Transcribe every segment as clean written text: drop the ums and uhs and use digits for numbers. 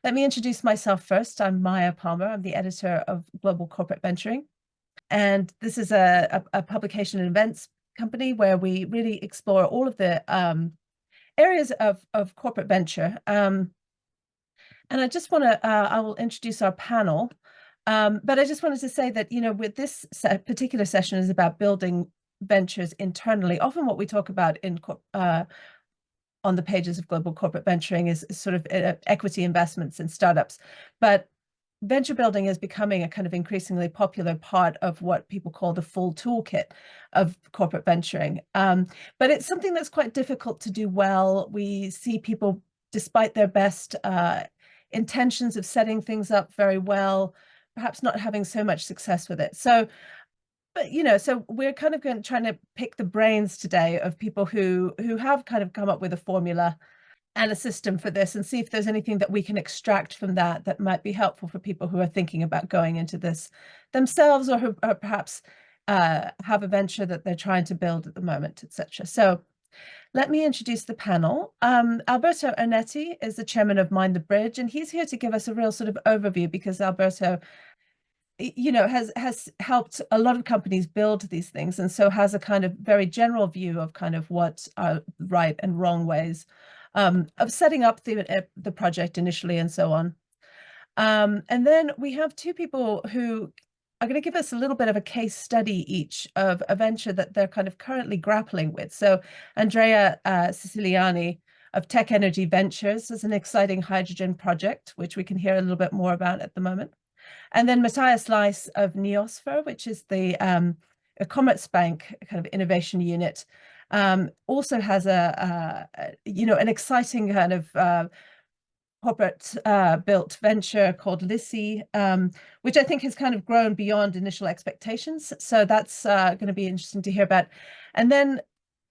Let me introduce myself first. I'm Maya Palmer. I'm the editor of Global Corporate Venturing. And this is a publication and events company where we really explore all of the areas of corporate venture. And I just want to, I will introduce our panel. But I just wanted to say that, with this particular session is about building ventures internally. Often what we talk about on the pages of Global Corporate Venturing is sort of equity investments in startups. But venture building is becoming a kind of increasingly popular part of what people call the full toolkit of corporate venturing. But it's something that's quite difficult to do well. We see people, despite their best intentions of setting things up very well, perhaps not having so much success with it. So we're kind of trying to pick the brains today of people who have kind of come up with a formula and a system for this, and see if there's anything that we can extract from that might be helpful for people who are thinking about going into this themselves, or who perhaps have a venture that they're trying to build at the moment, etc. So let me introduce the panel. Alberto Onetti is the chairman of Mind the Bridge, and he's here to give us a real sort of overview, because Alberto has helped a lot of companies build these things, and so has a kind of very general view of kind of what are right and wrong ways of setting up the project initially, and so on. And then we have two people who are going to give us a little bit of a case study each of a venture that they're kind of currently grappling with. So Andrea Siciliani of TechEnergy Ventures is an exciting hydrogen project, which we can hear a little bit more about at the moment. And then Matthias Leis of Neosfer, which is the Commerzbank kind of innovation unit, also has an exciting kind of corporate built venture called Lissy, which I think has kind of grown beyond initial expectations. So that's going to be interesting to hear about. And then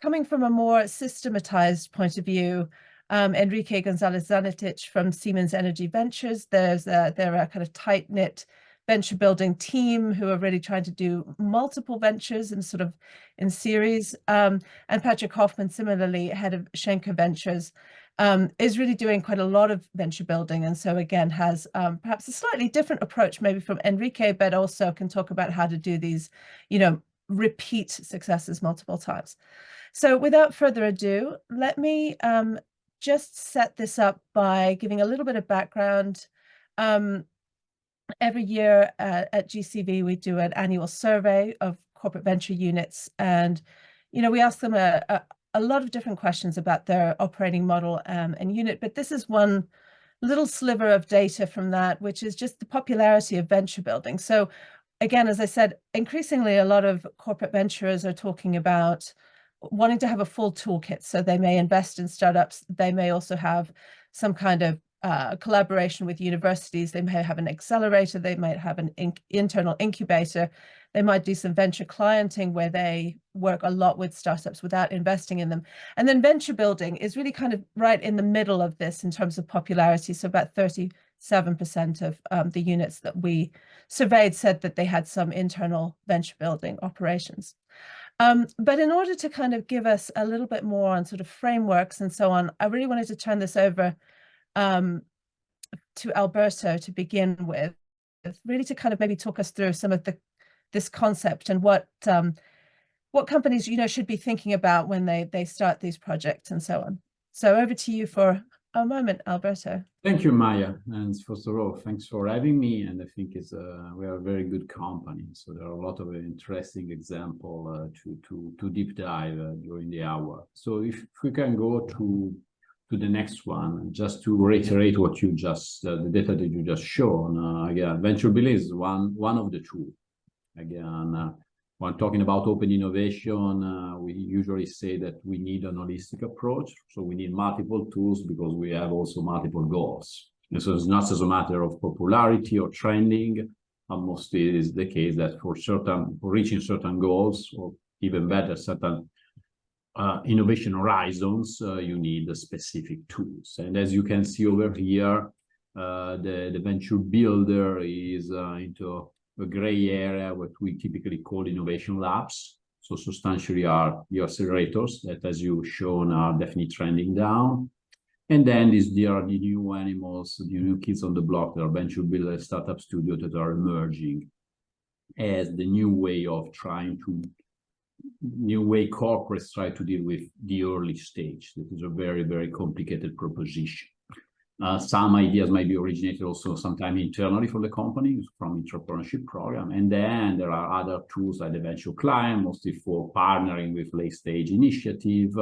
coming from a more systematized point of view, Enrique Gonzalez-Zanetic from Siemens Energy Ventures. They're a kind of tight-knit venture building team who are really trying to do multiple ventures and sort of in series. And Patrick Hoffman, similarly, head of Schenker Ventures, is really doing quite a lot of venture building. And so again, has perhaps a slightly different approach maybe from Enrique, but also can talk about how to do these, repeat successes multiple times. So without further ado, let me just set this up by giving a little bit of background. Every year at GCV, we do an annual survey of corporate venture units, and we ask them a lot of different questions about their operating model and unit, but this is one little sliver of data from that, which is just the popularity of venture building. So again, as I said, increasingly a lot of corporate venturers are talking about wanting to have a full toolkit. So they may invest in startups. They may also have some kind of collaboration with universities. They may have an accelerator. They might have an internal incubator. They might do some venture clienting where they work a lot with startups without investing in them. And then venture building is really kind of right in the middle of this in terms of popularity. So about 37% of the units that we surveyed said that they had some internal venture building operations. But in order to kind of give us a little bit more on sort of frameworks and so on, I really wanted to turn this over to Alberto to begin with, really to kind of maybe talk us through some of this concept and what companies should be thinking about when they start these projects and so on. So over to you for a moment, Alberto. Thank you, Maya. And first of all, thanks for having me. And I think we are a very good company. So there are a lot of interesting examples to deep dive during the hour. So if we can go to the next one, just to reiterate what you just, the data that you just shown. Again, venture building is one of the tools. Again, when talking about open innovation, we usually say that we need an holistic approach. So we need multiple tools because we have also multiple goals. And so it's not as a matter of popularity or trending. Mostly it is the case that for reaching certain goals, or even better, certain innovation horizons, you need specific tools. And as you can see over here, the venture builder is into a gray area, what we typically call innovation labs. So substantially are the accelerators that, as you've shown, are definitely trending down. And then there are the new animals, the new kids on the block, there are venture builders, startup studios that are emerging as the new way of corporates try to deal with the early stage. This is a very, very complicated proposition. Some ideas might be originated also sometime internally for the company from entrepreneurship program. And then there are other tools like the venture client, mostly for partnering with late stage initiative.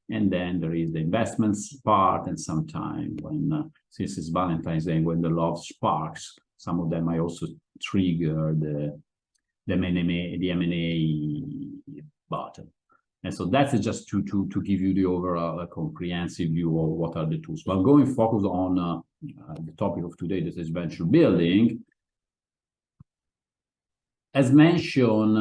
And then there is the investments part, and sometimes when, since it's Valentine's Day, when the love sparks, some of them might also trigger the M&A button. And so that's just to give you the overall comprehensive view of what are the tools. But going focus on the topic of today, that is venture building. As mentioned,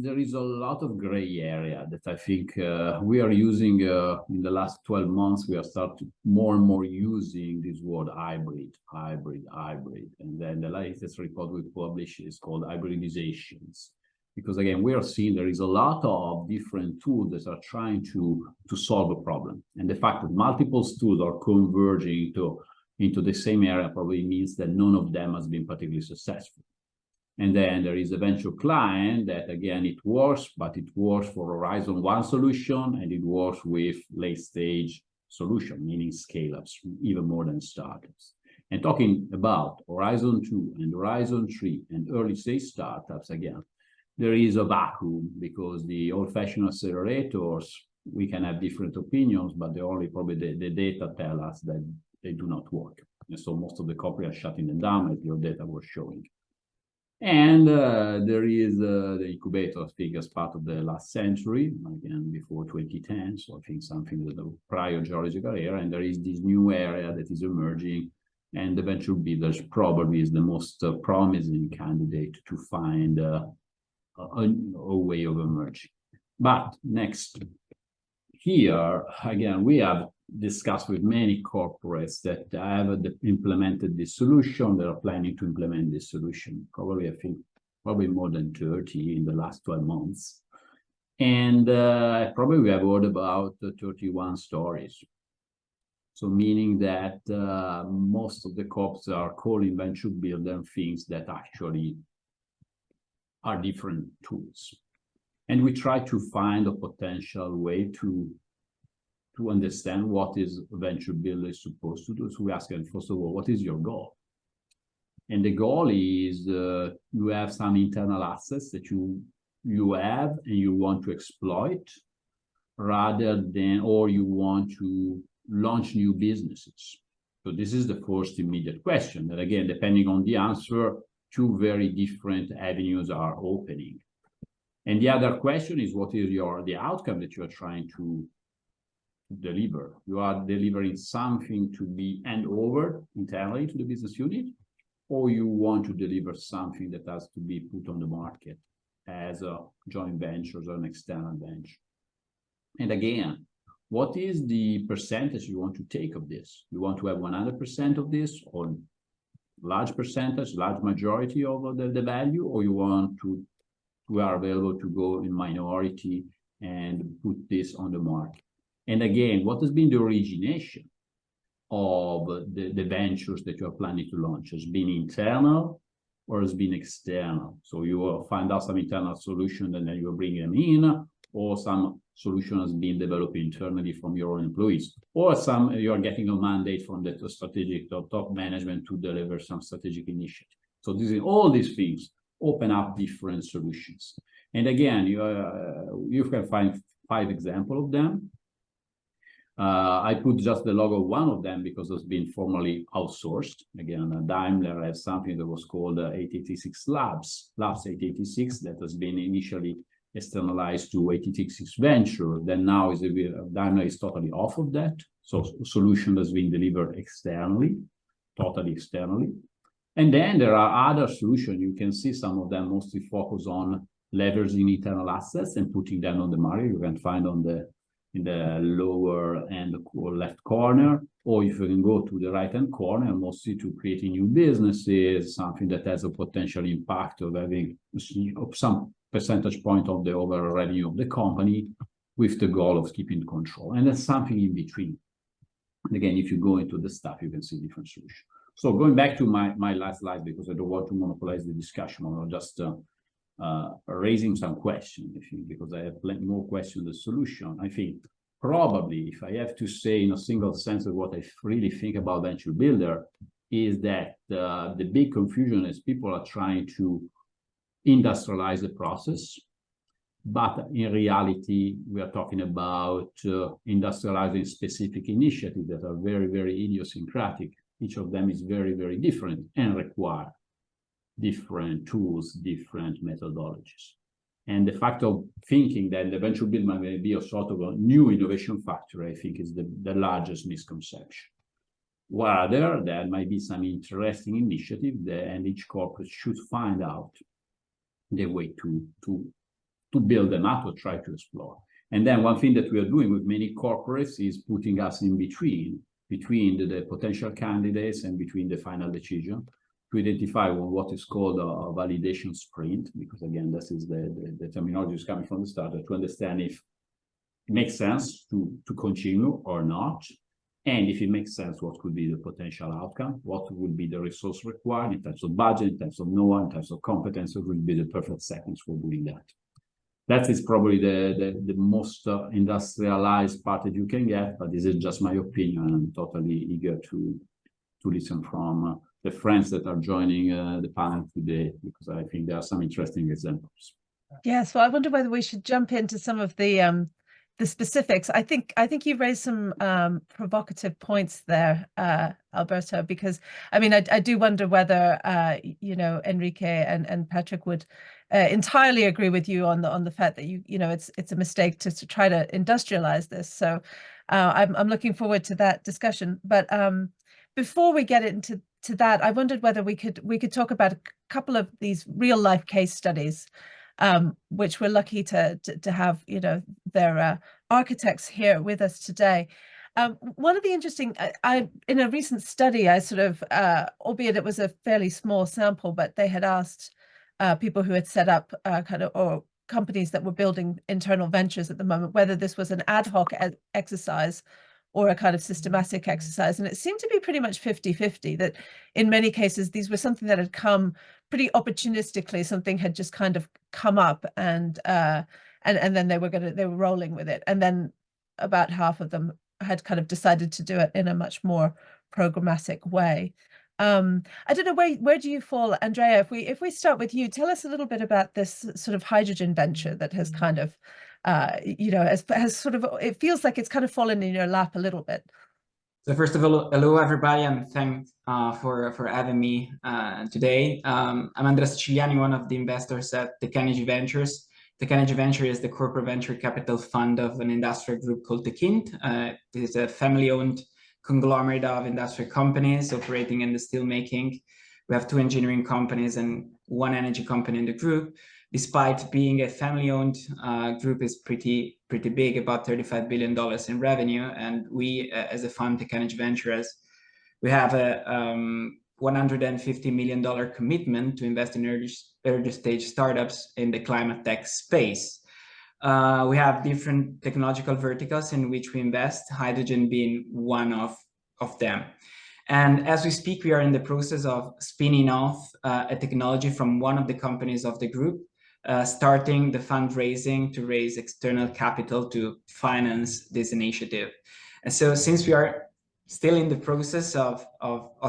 there is a lot of gray area that I think we are using in the last 12 months. We are starting more and more using this word hybrid. And then the latest report we published is called hybridizations. Because again, we are seeing there is a lot of different tools that are trying to solve a problem. And the fact that multiple tools are converging into the same area probably means that none of them has been particularly successful. And then there is a venture client that, again, it works, but it works for Horizon 1 solution, and it works with late stage solution, meaning scale-ups, even more than startups. And talking about Horizon 2 and Horizon 3 and early stage startups, again, there is a vacuum because the old-fashioned accelerators, we can have different opinions, but probably the data tell us that they do not work. And so most of the companies are shutting them down, as your data was showing. And there is the incubator, I think, as part of the last century, again, before 2010. So I think something with the prior geological era. And there is this new area that is emerging. And the venture builders probably is the most promising candidate to find a way of emerging. But next, here, again, we have discussed with many corporates that have implemented this solution, that are planning to implement this solution. Probably, I think, more than 30 in the last 12 months. And probably we have heard about 31 stories. So meaning that most of the corps are calling venture builder things that actually are different tools. And we try to find a potential way to understand what is a venture builder is supposed to do. So we ask them, first of all, what is your goal? And the goal is you have some internal assets that you have and you want to exploit, rather than, or you want to launch new businesses. So this is the first immediate question. And again, depending on the answer, two very different avenues are opening. And the other question is, what is the outcome that you are trying to deliver? You are delivering something to be handed over internally to the business unit, or you want to deliver something that has to be put on the market as a joint venture or an external venture. And again, what is the percentage you want to take of this? You want to have 100% of this, or large percentage, large majority of the value, or you want to, we are available to go in minority and put this on the market? And again, what has been the origination of the ventures that you are planning to launch? Has been internal or has been external? So you will find out some internal solution and then you will bring them in, or some solution has been developed internally from your own employees, or some you are getting a mandate from the strategic top management to deliver some strategic initiative. So all these things open up different solutions. And again, you can find 5 examples of them. I put just the logo of one of them because it's been formally outsourced. Again, Daimler has something that was called 886 Labs 886, that has been initially externalized to 886 Venture. Then now Daimler is totally off of that. So solution has been delivered externally, totally externally. And then there are other solutions. You can see some of them mostly focus on leveraging internal assets and putting them on the market. You can find in the lower and left corner, or if you can go to the right hand corner, mostly to creating new businesses, something that has a potential impact of having some percentage point of the overall revenue of the company, with the goal of keeping control. And that's something in between. And again, if you go into the stuff, you can see different solutions. So going back to my last slide, because I don't want to monopolize the discussion, I'm just raising some questions, I think, because I have plenty more questions than solution. I think probably, if I have to say in a single sentence what I really think about venture builder, is that the big confusion is people are trying to industrialize the process, but in reality, we are talking about industrializing specific initiatives that are very, very idiosyncratic. Each of them is very, very different and require different tools, different methodologies. And the fact of thinking that the venture builder may be a sort of a new innovation factory, I think, is the largest misconception. Rather, there might be some interesting initiative there, and each corporate should find out the way to build them up or try to explore. And then one thing that we are doing with many corporates is putting us in between the potential candidates and between the final decision to identify what is called a validation sprint, because again, this is the terminology is coming from the starter, to understand if it makes sense to continue or not. And if it makes sense, what could be the potential outcome? What would be the resource required in terms of budget, in terms of know-how, in terms of competence? It would be the perfect settings for doing that. That is probably the most industrialized part that you can get, but this is just my opinion. I'm totally eager to listen from the friends that are joining the panel today, because I think there are some interesting examples. Yes, well, I wonder whether we should jump into some of the specifics. I think you've raised some provocative points there, Alberto, because I mean, I do wonder whether you know, Enrique and Patrick would entirely agree with you on the fact that you know, it's a mistake to try to industrialize this. So I'm looking forward to that discussion. But before we get into that, I wondered whether we could talk about a couple of these real life case studies, which we're lucky to have, you know, their architects here with us today. One of the interesting, in a recent study, I sort of, albeit it was a fairly small sample, but they had asked people who had set up or companies that were building internal ventures at the moment, whether this was an ad hoc exercise or a kind of systematic exercise. And it seemed to be pretty much 50-50, that in many cases, these were something that had come pretty opportunistically. Something had just kind of come up, and then they were rolling with it. And then about half of them had kind of decided to do it in a much more programmatic way. I don't know, where do you fall, Andrea? If we start with you, tell us a little bit about this sort of hydrogen venture that has kind of you know, has sort of, it feels like it's kind of fallen in your lap a little bit. So first of all, hello everybody, and thanks for having me today. I'm Andrea Siciliani, one of the investors at TechEnergy Ventures. TechEnergy Venture is the corporate venture capital fund of an industrial group called TechInt. It is a family-owned conglomerate of industrial companies operating in the steelmaking. We have 2 engineering companies and 1 energy company in the group. Despite being a family-owned group, is pretty big, about $35 billion in revenue. And we, as a fund, TechEnergy Ventures, we have a $150 million commitment to invest in early stage startups in the climate tech space. We have different technological verticals in which we invest, hydrogen being one of them. And as we speak, we are in the process of spinning off a technology from one of the companies of the group, starting the fundraising to raise external capital to finance this initiative. And so since we are still in the process of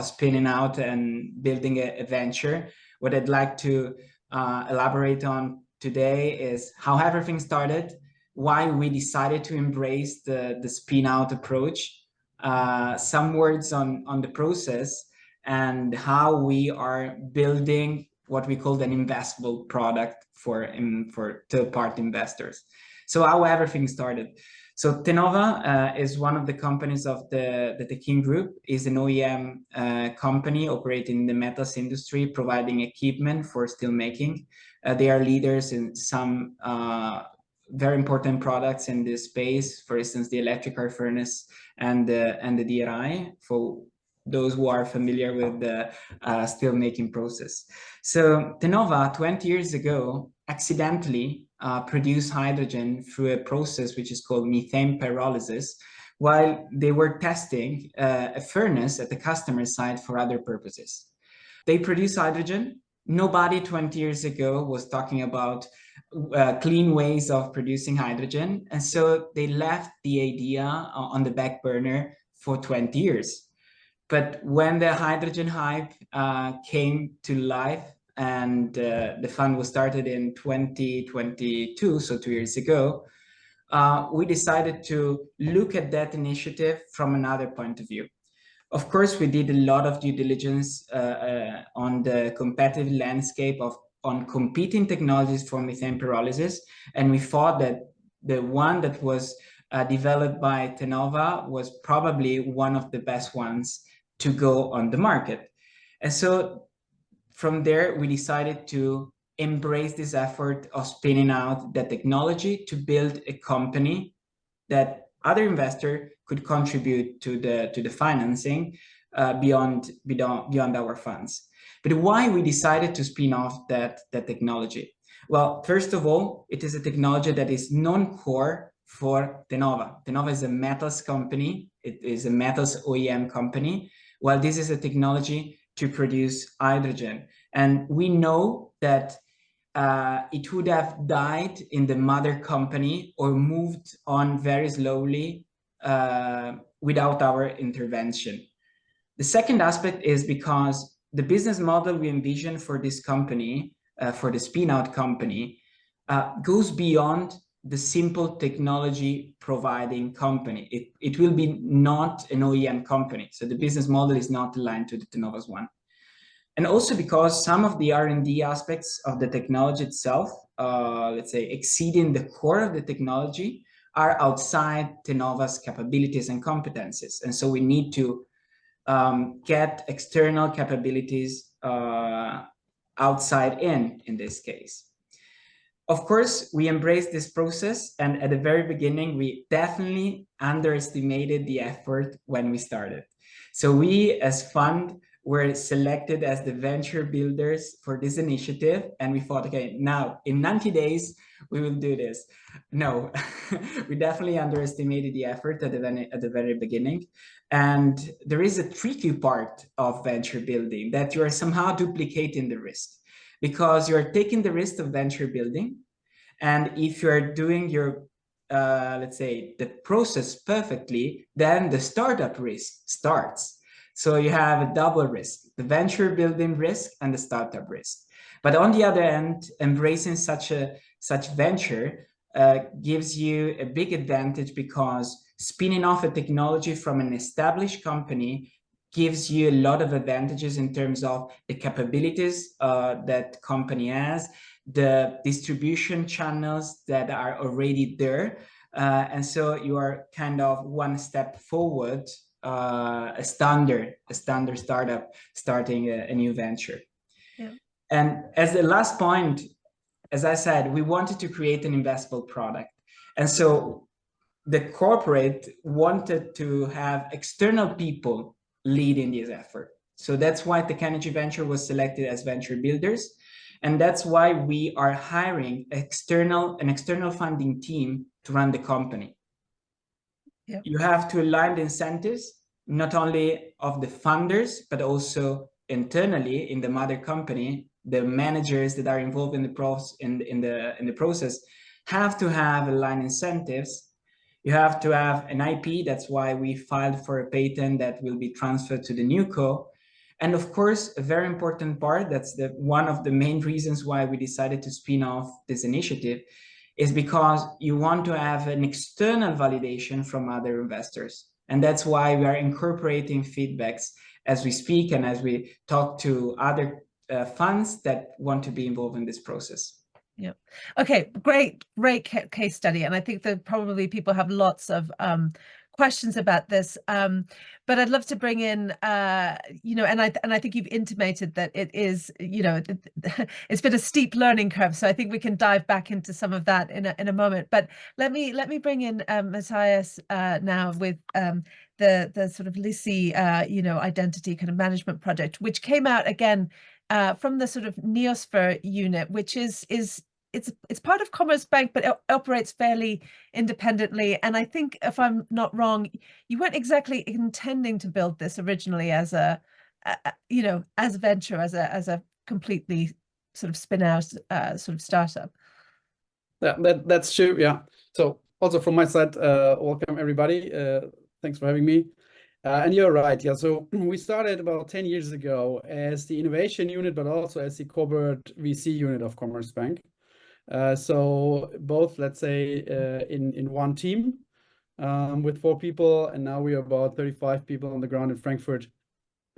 spinning out and building a venture, what I'd like to elaborate on today is how everything started, why we decided to embrace the spin out approach, some words on the process, and how we are building what we call an investable product for third-party investors. So how everything started. So Tenova is one of the companies of the TechInt Group, is an OEM company operating in the metals industry, providing equipment for steelmaking. They are leaders in some very important products in this space, for instance, the electric arc furnace and the DRI, for those who are familiar with the steelmaking process. So Tenova, 20 years ago, accidentally produced hydrogen through a process which is called methane pyrolysis, while they were testing a furnace at the customer side for other purposes. They produce hydrogen. Nobody 20 years ago was talking about clean ways of producing hydrogen. And so they left the idea on the back burner for 20 years. But when the hydrogen hype came to life, and the fund was started in 2022, so 2 years ago, we decided to look at that initiative from another point of view. Of course, we did a lot of due diligence on the competitive landscape on competing technologies for methane pyrolysis, and we thought that the one that was developed by Tenova was probably one of the best ones to go on the market. And so from there, we decided to embrace this effort of spinning out the technology to build a company that other investor could contribute to the financing beyond our funds. But why we decided to spin off that technology? Well, first of all, it is a technology that is non-core for Tenova. Tenova is a metals company. It is a metals OEM company, while this is a technology to produce hydrogen. And we know that it would have died in the mother company or moved on very slowly without our intervention. The second aspect is because the business model we envision for this company, for the spin-out company, goes beyond the simple technology providing company. It will be not an OEM company. So the business model is not aligned to the Tenova's one. And also because some of the R&D aspects of the technology itself, let's say exceeding the core of the technology, are outside Tenova's capabilities and competencies. And so we need to get external capabilities outside in this case. Of course, we embraced this process, and at the very beginning, we definitely underestimated the effort when we started. So we, as fund, were selected as the venture builders for this initiative, and we thought, okay, now in 90 days, we will do this. No, we definitely underestimated the effort at the very beginning. And there is a tricky part of venture building, that you are somehow duplicating the risk, because you are taking the risk of venture building. And if you are doing your, let's say, the process perfectly, then the startup risk starts. So you have a double risk, the venture building risk and the startup risk. But on the other end, embracing such venture gives you a big advantage, because spinning off a technology from an established company gives you a lot of advantages in terms of the capabilities that company has, the distribution channels that are already there. And so you are kind of one step forward, a standard startup starting a new venture. Yeah. And as the last point, as I said, we wanted to create an investable product. And so the corporate wanted to have external people leading this effort. So that's why TechEnergy Venture was selected as venture builders. And that's why we are hiring an external funding team to run the company. Yep. You have to align the incentives, not only of the funders, but also internally in the mother company. The managers that are involved in the process have to have aligned incentives. You have to have an IP. That's why we filed for a patent that will be transferred to the new co. And of course, a very important part, that's one of the main reasons why we decided to spin off this initiative, is because you want to have an external validation from other investors. And that's why we are incorporating feedbacks as we speak and as we talk to other funds that want to be involved in this process. Yeah. Okay, great case study. And I think that probably people have lots of questions about this, but I'd love to bring in, and I think you've intimated that it is, it's been a steep learning curve. So I think we can dive back into some of that in a moment. But let me bring in Matthias now with the sort of LISI, identity kind of management project, which came out again from the sort of Neosphere unit, which is it's part of Commerzbank, but it operates fairly independently. And I think, if I'm not wrong, you weren't exactly intending to build this originally as a as a venture, as a completely sort of spin out sort of startup. Yeah, that's true. Yeah. So also from my side, welcome everybody. Thanks for having me. And you're right. Yeah. So we started about 10 years ago as the innovation unit, but also as the corporate VC unit of Commerzbank. So both, let's say, in one team with 4 people, and now we are about 35 people on the ground in Frankfurt,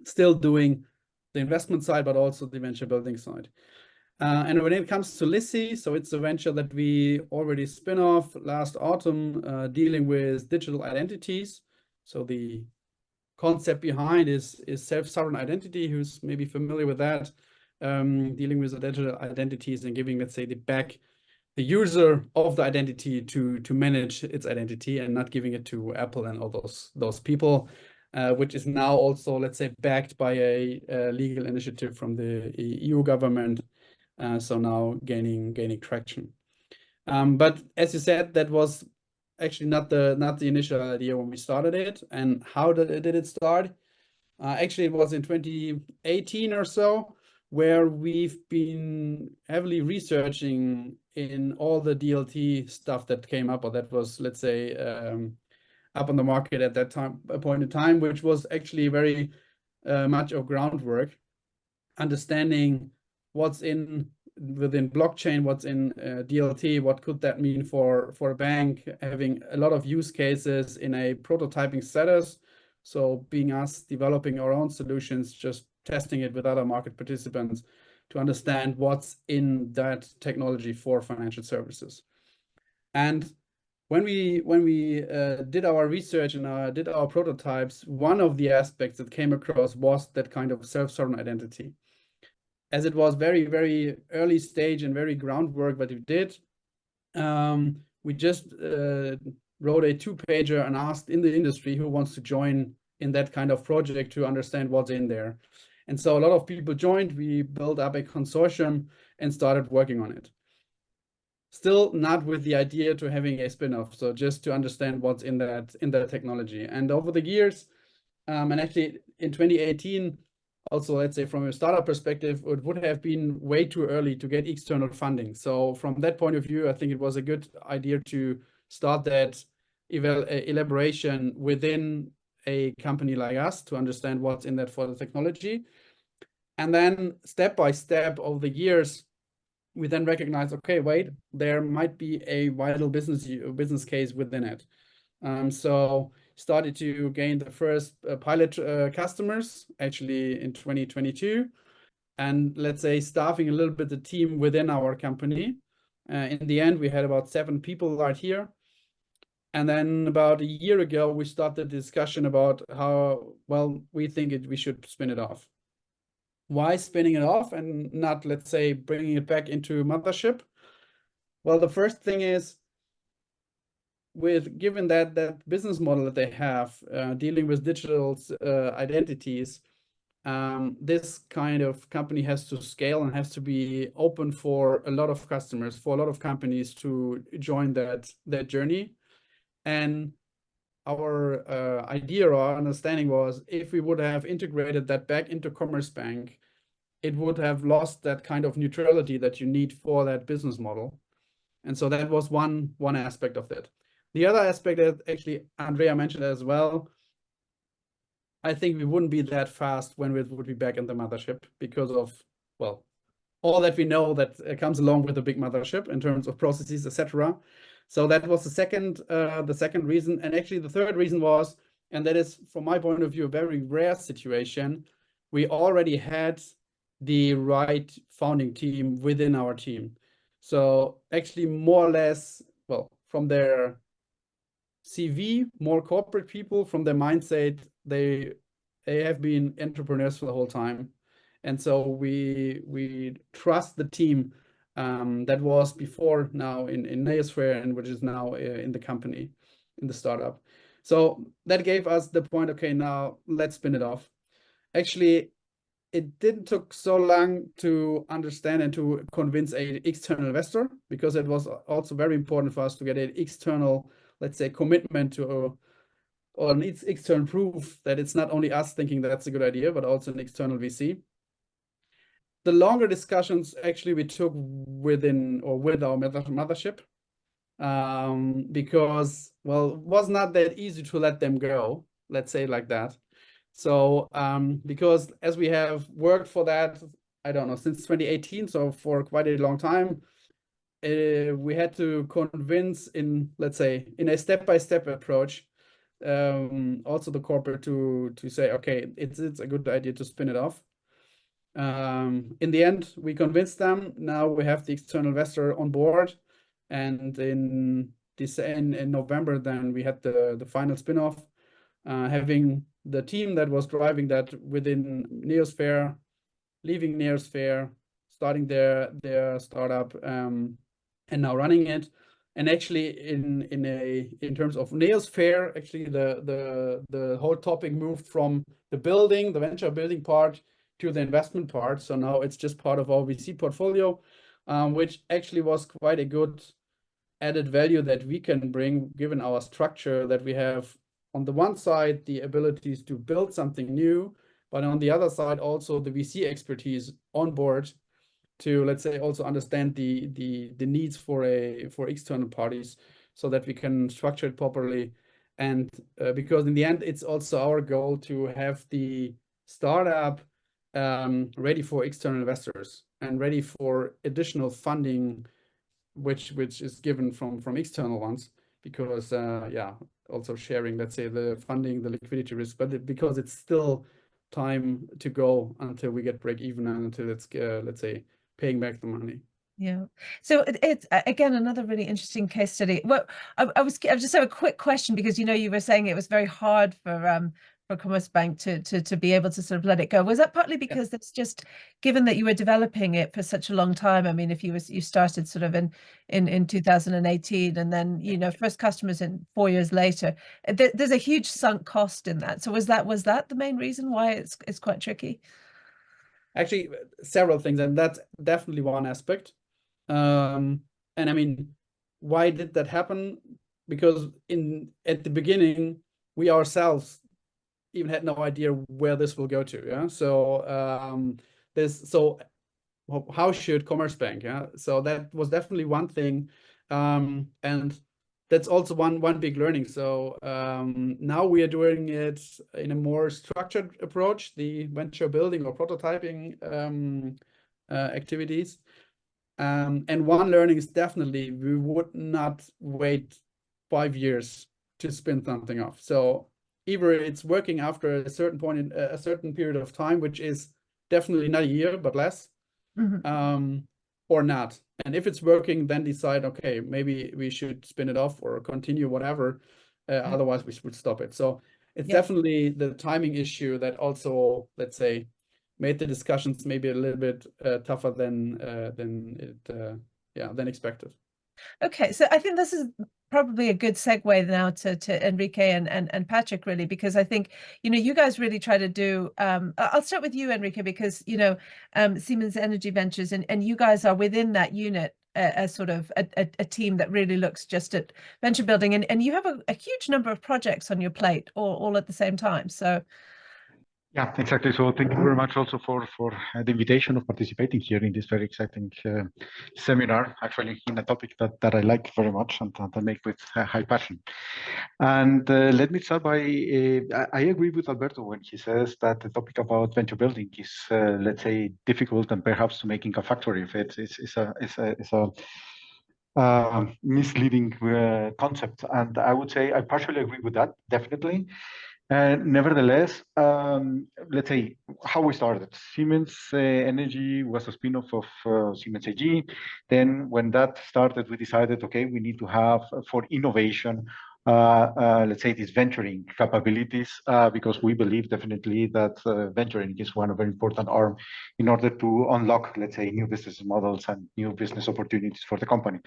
still doing the investment side, but also the venture building side. And when it comes to Lissi, so it's a venture that we already spin off last autumn, dealing with digital identities. So the concept behind is self-sovereign identity, who's maybe familiar with that, dealing with the digital identities and giving, let's say, the user of the identity to manage its identity, and not giving it to Apple and all those people, which is now also, let's say, backed by a legal initiative from the EU government. So now gaining traction. But as you said, that was actually not the initial idea when we started it. And how did it start? Actually, it was in 2018 or so, where we've been heavily researching in all the DLT stuff that came up, or that was, let's say, up on the market at that point in time, which was actually very much of groundwork, understanding what's within blockchain, what's in DLT, what could that mean for a bank, having a lot of use cases in a prototyping status. So being us developing our own solutions, just testing it with other market participants to understand what's in that technology for financial services. And when we did our research and did our prototypes, one of the aspects that came across was that kind of self-sovereign identity. As it was very, very early stage and very groundwork that we did, we just wrote a 2-pager and asked in the industry who wants to join in that kind of project to understand what's in there. And so a lot of people joined. We built up a consortium and started working on it. Still not with the idea to having a spin-off, so just to understand what's in that technology. And over the years, and actually in 2018, also, let's say from a startup perspective, it would have been way too early to get external funding. So from that point of view, I think it was a good idea to start that elaboration within a company like us to understand what's in that for the technology. And then step by step over the years, we then recognize, okay, wait, there might be a vital business case within it. So started to gain the first pilot customers actually in 2022, and let's say staffing a little bit the team within our company. In the end, we had about 7 people right here. And then about a year ago, we started the discussion about how well we think we should spin it off. Why spinning it off and not, let's say, bringing it back into mothership? Well, the first thing is, given that business model that they have, dealing with digital identities, this kind of company has to scale and has to be open for a lot of customers, for a lot of companies to join that journey. And our idea or understanding was, if we would have integrated that back into Commerzbank, it would have lost that kind of neutrality that you need for that business model. And so that was one aspect of that. The other aspect that actually Andrea mentioned as well, I think we wouldn't be that fast when we would be back in the mothership because of, well, all that we know that comes along with a big mothership in terms of processes, etc. So that was the second reason. And actually the third reason was, and that is from my point of view, a very rare situation, we already had the right founding team within our team. So actually more or less, well, from their CV, more corporate people, from their mindset, they have been entrepreneurs for the whole time. And so we trust the team that was before now in Neosphere, and which is now in the company, in the startup. So that gave us the point, okay, now let's spin it off. Actually, it didn't took so long to understand and to convince an external investor, because it was also very important for us to get an external, let's say, commitment to or an external proof that it's not only us thinking that's a good idea, but also an external VC. The longer discussions actually we took within or with our mothership, because, well, it was not that easy to let them go, let's say like that. So because as we have worked for that, I don't know, since 2018, so for quite a long time, we had to convince in, let's say, in a step-by-step approach, also the corporate to say, okay, it's a good idea to spin it off. In the end, we convinced them. Now we have the external investor on board, and in November, then we had the final spin-off, having the team that was driving that within Neosphere, leaving Neosphere, starting their startup, and now running it. And actually, in terms of Neosphere, actually the whole topic moved from the venture building part to the investment part. So now it's just part of our VC portfolio, which actually was quite a good added value that we can bring, given our structure, that we have on the one side the abilities to build something new, but on the other side also the VC expertise on board to, let's say, also understand the needs for external parties, so that we can structure it properly. And because in the end, it's also our goal to have the startup ready for external investors and ready for additional funding, which is given from external ones, because yeah, also sharing, let's say, the funding, the liquidity risk, but because it's still time to go until we get break even and until it's let's say, paying back the money. Yeah. So it's again another really interesting case study. Well, I just have a quick question, because you were saying it was very hard for Commerzbank to be able to sort of let it go. Was that partly because that's just, given that you were developing it for such a long time? I mean, if you started sort of in 2018, and then first customers in 4 years later, there's a huge sunk cost in that. So was that the main reason why it's quite tricky? Actually, several things, and that's definitely one aspect. And I mean, why did that happen? Because at the beginning, we ourselves even had no idea where this will go to. Yeah. So how should Commerzbank? Yeah. So that was definitely one thing, and that's also one big learning. So now we are doing it in a more structured approach, the venture building or prototyping activities. And one learning is definitely we would not wait 5 years to spin something off. So either it's working after a certain point in a certain period of time, which is definitely not a year, but less, or not. And if it's working, then decide, okay, maybe we should spin it off or continue whatever. Otherwise, we should stop it. So it's definitely the timing issue that also, let's say, made the discussions maybe a little bit tougher than expected. Okay, so I think this is probably a good segue now to Enrique and Patrick, really, because I think you guys really try to do. I'll start with you, Enrique, because Siemens Energy Ventures, and you guys are within that unit as sort of a team that really looks just at venture building, and you have a huge number of projects on your plate all at the same time. So. Yeah, exactly. So thank you very much also for the invitation of participating here in this very exciting seminar, actually in a topic that I like very much and I make with high passion. And let me start by, I agree with Alberto when he says that the topic about venture building is, let's say, difficult and perhaps making a factory of it is a misleading concept. And I would say I partially agree with that, definitely. Nevertheless, let's say how we started. Siemens Energy was a spin-off of Siemens AG. Then when that started, we decided, okay, we need to have, for innovation, let's say, these venturing capabilities, because we believe definitely that venturing is one very important arm in order to unlock, let's say, new business models and new business opportunities for the company.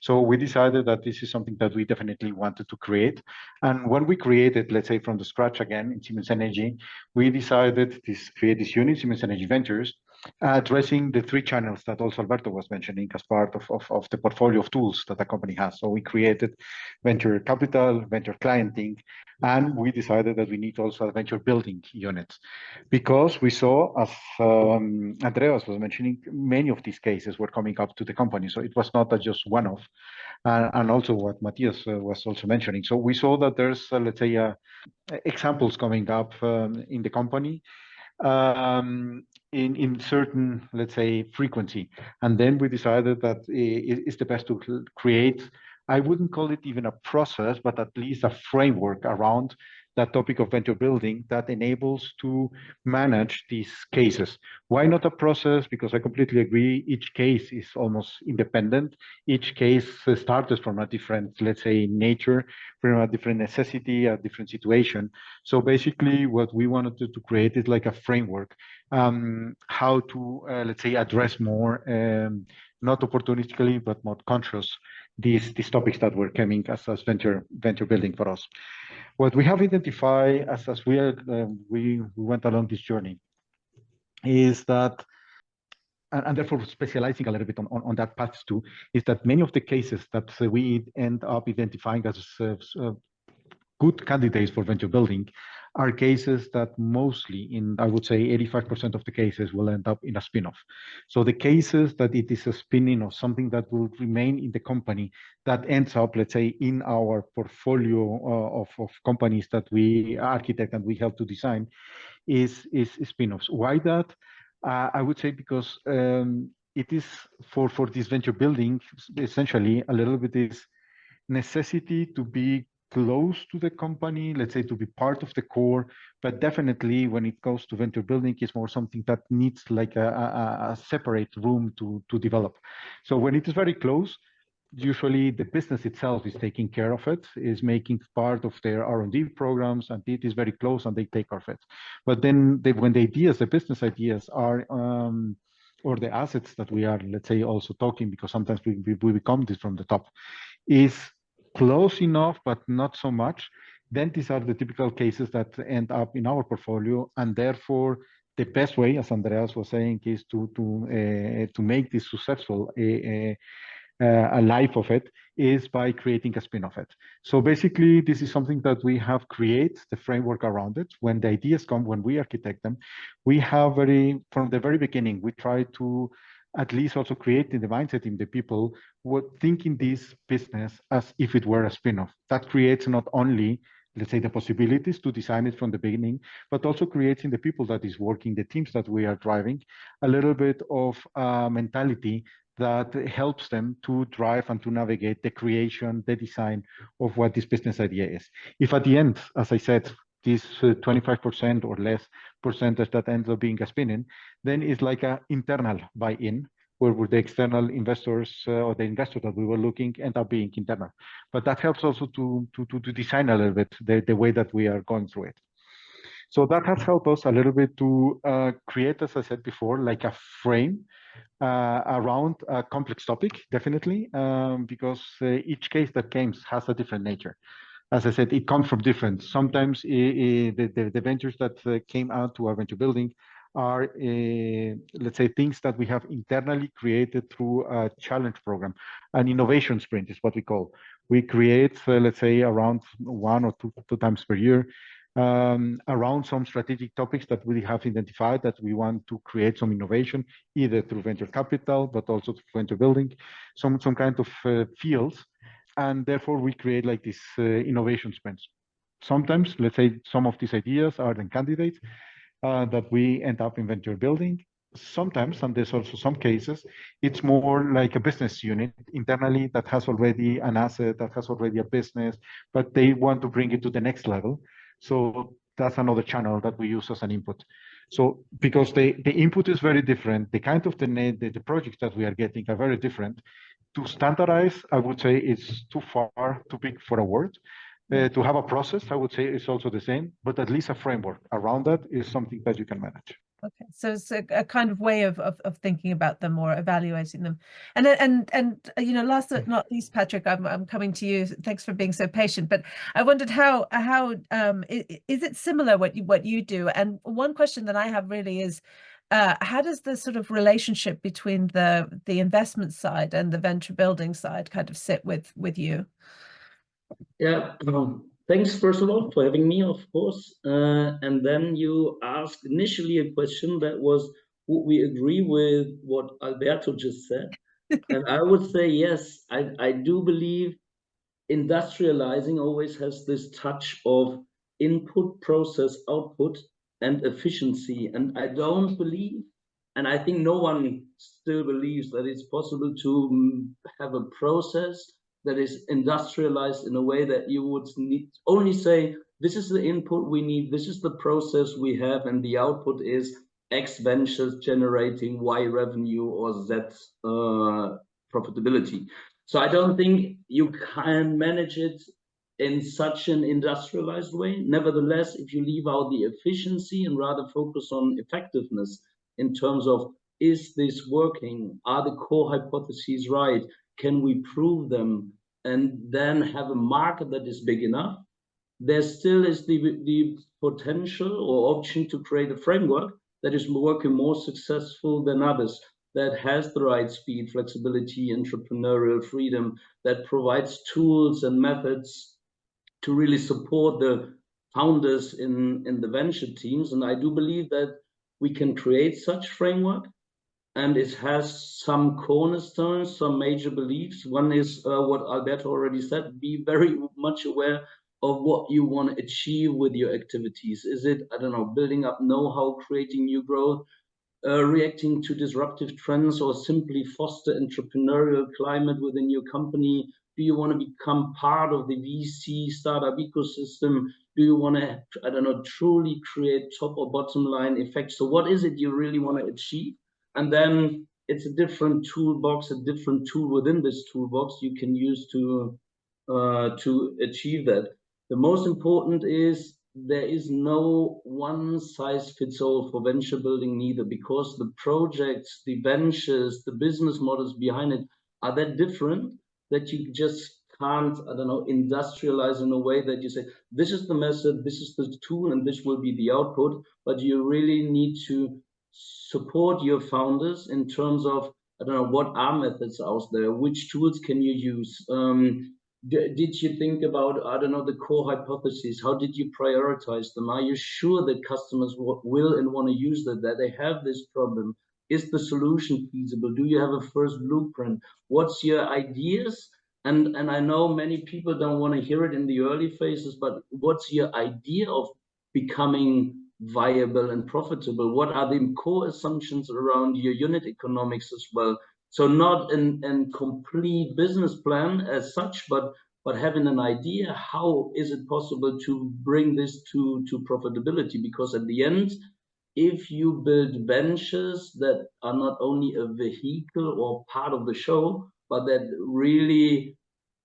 So we decided that this is something that we definitely wanted to create. And when we created, let's say, from the scratch again in Siemens Energy, we decided to create this unit, Siemens Energy Ventures, addressing the three channels that also Alberto was mentioning as part of the portfolio of tools that the company has. So we created venture capital, venture clienting, and we decided that we need also a venture building unit, because we saw, as Andrea was mentioning, many of these cases were coming up to the company. So it was not just one-off, and also what Matthias was also mentioning. So we saw that there's, let's say, examples coming up in the company, in certain, let's say, frequency. And then we decided that it's the best to create, I wouldn't call it even a process, but at least a framework around that topic of venture building that enables to manage these cases. Why not a process? Because I completely agree, each case is almost independent. Each case started from a different, let's say, nature, from a different necessity, a different situation. So basically what we wanted to create is like a framework, how to, let's say, address more, not opportunistically, but more conscious, these topics that were coming as venture building for us. What we have identified as we went along this journey is that, and therefore specializing a little bit on that path too, is that many of the cases that we end up identifying as good candidates for venture building are cases that mostly, in, I would say, 85% of the cases will end up in a spin-off. So the cases that it is a spin-in of something that will remain in the company that ends up, let's say, in our portfolio of companies that we architect and we help to design is spin-offs. Why that? I would say because it is for this venture building, essentially a little bit is necessity to be close to the company, let's say, to be part of the core, but definitely when it goes to venture building, it's more something that needs like a separate room to develop. So when it is very close, usually the business itself is taking care of it, is making part of their R&D programs, and it is very close and they take care of it. But then when the ideas, the business ideas are, or the assets that we are, let's say, also talking, because sometimes we become this from the top, is close enough, but not so much, then these are the typical cases that end up in our portfolio. And therefore, the best way, as Andreas was saying, is to make this successful, a life of it, is by creating a spin of it. So basically, this is something that we have created the framework around it. When the ideas come, when we architect them, we have from the very beginning, we try to at least also create in the mindset in the people were thinking this business as if it were a spin-off. That creates not only, let's say, the possibilities to design it from the beginning, but also creates in the people that is working, the teams that we are driving, a little bit of mentality that helps them to drive and to navigate the creation, the design of what this business idea is. If at the end, as I said, this 25% or less percentage that ends up being a spin-in, then it's like an internal buy-in, where the external investors or the investor that we were looking end up being internal. But that helps also to design a little bit the way that we are going through it. So that has helped us a little bit to create, as I said before, like a frame around a complex topic, definitely, because each case that comes has a different nature. As I said, it comes from different. Sometimes the ventures that came out to our venture building are, let's say, things that we have internally created through a challenge program. An innovation sprint is what we call. We create, let's say, around 1 or 2 times per year, around some strategic topics that we have identified that we want to create some innovation, either through venture capital, but also through venture building, some kind of fields. And therefore, we create like these innovation sprints. Sometimes, let's say, some of these ideas are then candidates that we end up in venture building. Sometimes, and there's also some cases, it's more like a business unit internally that has already an asset, that has already a business, but they want to bring it to the next level. So that's another channel that we use as an input. So because the input is very different, the kind of the projects that we are getting are very different. To standardize, I would say it's too big for a word. To have a process, I would say, is also the same, but at least a framework around that is something that you can manage. Okay, so it's a kind of way of thinking about them or evaluating them, and you know, last but not least, Patrick, I'm coming to you. Thanks for being so patient. But I wondered how is it similar what you do? And one question that I have really is, how does the sort of relationship between the investment side and the venture building side kind of sit with you? Yeah. Thanks, first of all, for having me, of course. And then you asked initially a question that was, would we agree with what Alberto just said? And I would say yes. I do believe industrializing always has this touch of input, process, output, and efficiency. And I don't believe, and I think no one still believes, that it's possible to have a process that is industrialized in a way that you would need only say, this is the input we need, this is the process we have, and the output is X ventures generating Y revenue or Z profitability. So I don't think you can manage it in such an industrialized way. Nevertheless, if you leave out the efficiency and rather focus on effectiveness in terms of, is this working? Are the core hypotheses right? Can we prove them? And then have a market that is big enough. There still is the potential or option to create a framework that is working more successful than others, that has the right speed, flexibility, entrepreneurial freedom, that provides tools and methods to really support the founders in the venture teams. And I do believe that we can create such framework. And it has some cornerstones, some major beliefs. One is what Alberto already said, be very much aware of what you want to achieve with your activities. Is it, I don't know, building up know-how, creating new growth, reacting to disruptive trends, or simply foster entrepreneurial climate within your company? Do you want to become part of the VC startup ecosystem? Do you want to, I don't know, truly create top or bottom line effects? So what is it you really want to achieve? And then it's a different toolbox, a different tool within this toolbox you can use to achieve that. The most important is there is no one size fits all for venture building neither, because the projects, the ventures, the business models behind it are that different that you just can't, I don't know, industrialize in a way that you say, this is the method, this is the tool, and this will be the output. But you really need to support your founders in terms of, I don't know, what are methods out there, which tools can you use? Did you think about, I don't know, the core hypotheses? How did you prioritize them? Are you sure that customers will and want to use that they have this problem? Is the solution feasible? Do you have a first blueprint? What's your ideas? And I know many people don't want to hear it in the early phases, but what's your idea of becoming viable and profitable? What are the core assumptions around your unit economics as well? So not a complete business plan as such, but having an idea, how is it possible to bring this to profitability? Because at the end, if you build ventures that are not only a vehicle or part of the show, but that really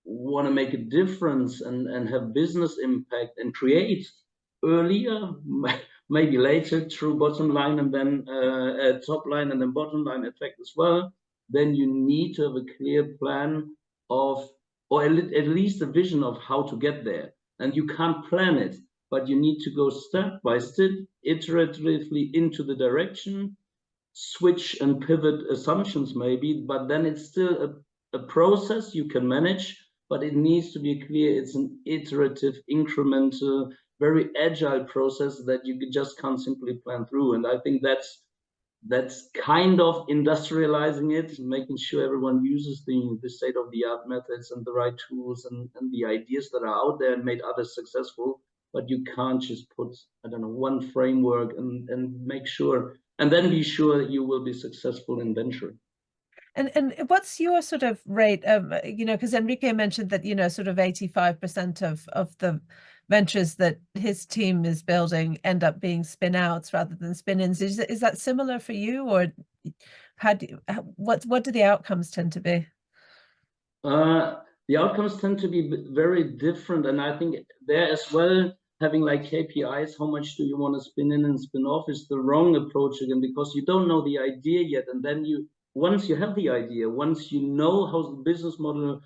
want to make a difference and have business impact and create earlier, maybe later, through bottom line and then top line and then bottom line effect as well, then you need to have a clear plan of, or at least a vision of how to get there. And you can't plan it, but you need to go step by step, iteratively into the direction, switch and pivot assumptions maybe, but then it's still a process you can manage, but it needs to be clear it's an iterative, incremental, very agile process that you just can't simply plan through. And I think that's kind of industrializing it, making sure everyone uses the state-of-the-art methods and the right tools and the ideas that are out there and made others successful. But you can't just put, I don't know, one framework and make sure, and then be sure that you will be successful in venturing. And what's your sort of rate of, you know, because Enrique mentioned that, you know, sort of 85% of the ventures that his team is building end up being spin outs rather than spin ins. Is that similar for you, or what do the outcomes tend to be? the outcomes tend to be very different. And I think there as well, having like KPIs, how much do you want to spin in and spin off, is the wrong approach again, because you don't know the idea yet. And then once you have the idea, once you know how the business model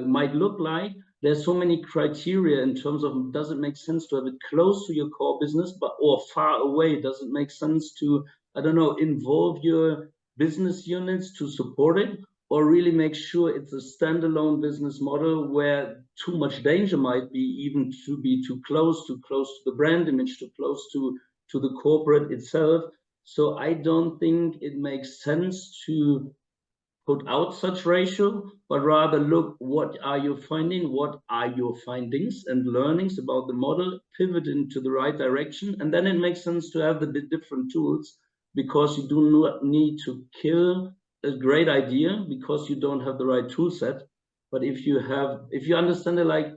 might look like, there's so many criteria in terms of, does it make sense to have it close to your core business, or far away? Does it make sense to, I don't know, involve your business units to support it, or really make sure it's a standalone business model where too much danger might be, even to be too close to the brand image, too close to the corporate itself. So I don't think it makes sense to put out such ratio, but rather look, what are you finding? What are your findings and learnings about the model? Pivot into the right direction. And then it makes sense to have the different tools, because you do not need to kill a great idea because you don't have the right tool set. But if you understand it like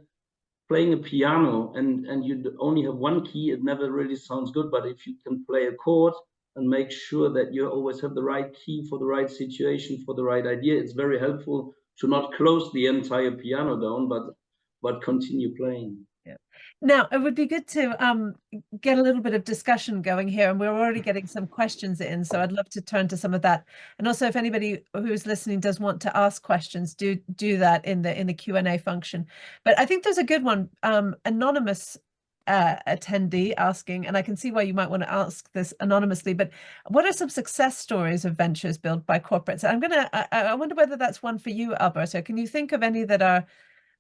playing a piano and you only have one key, it never really sounds good. But if you can play a chord and make sure that you always have the right key for the right situation, for the right idea, it's very helpful to not close the entire piano down, but continue playing. Yeah. Now, it would be good to get a little bit of discussion going here, and we're already getting some questions in, so I'd love to turn to some of that. And also, if anybody who's listening does want to ask questions, do that in the Q&A function. But I think there's a good one, anonymous attendee asking, and I can see why you might want to ask this anonymously, but what are some success stories of ventures built by corporates? I wonder whether that's one for you, Alberto. Can you think of any that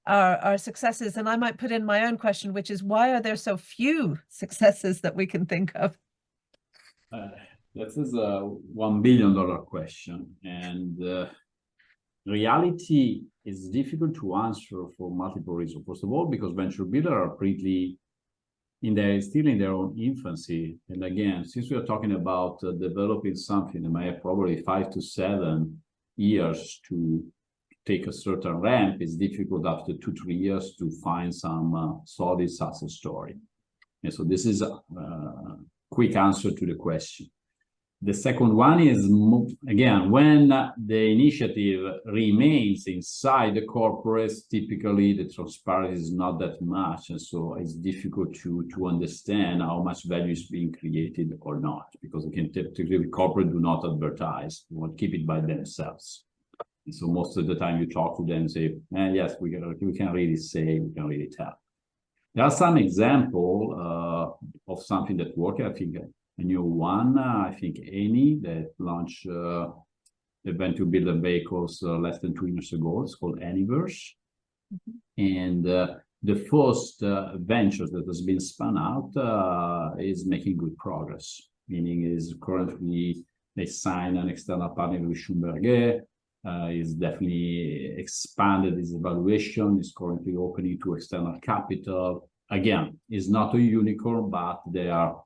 are successes? And I might put in my own question, which is, why are there so few successes that we can think of? That is a $1 billion question, and reality is difficult to answer for multiple reasons. First of all, because venture builders are pretty still in their own infancy. And again, since we are talking about developing something that might have probably 5 to 7 years to take a certain ramp, it's difficult after 2-3 years to find some solid success story. And so this is a quick answer to the question. The second one is, again, when the initiative remains inside the corporates, typically the transparency is not that much, and so it's difficult to understand how much value is being created or not, because again, typically corporate do not advertise, they want to keep it by themselves. And so most of the time you talk to them and say, yes, we can really say, we can really tell. There are some examples of something that worked. I think a new one, I think Eni, that launched the venture builder vehicles less than 2 years ago. It's called Eniverse. And the first venture that has been spun out is making good progress, meaning is currently they signed an external partner with Schlumberger, is definitely expanded its evaluation, is currently opening to external capital. Again, it's not a unicorn, but they are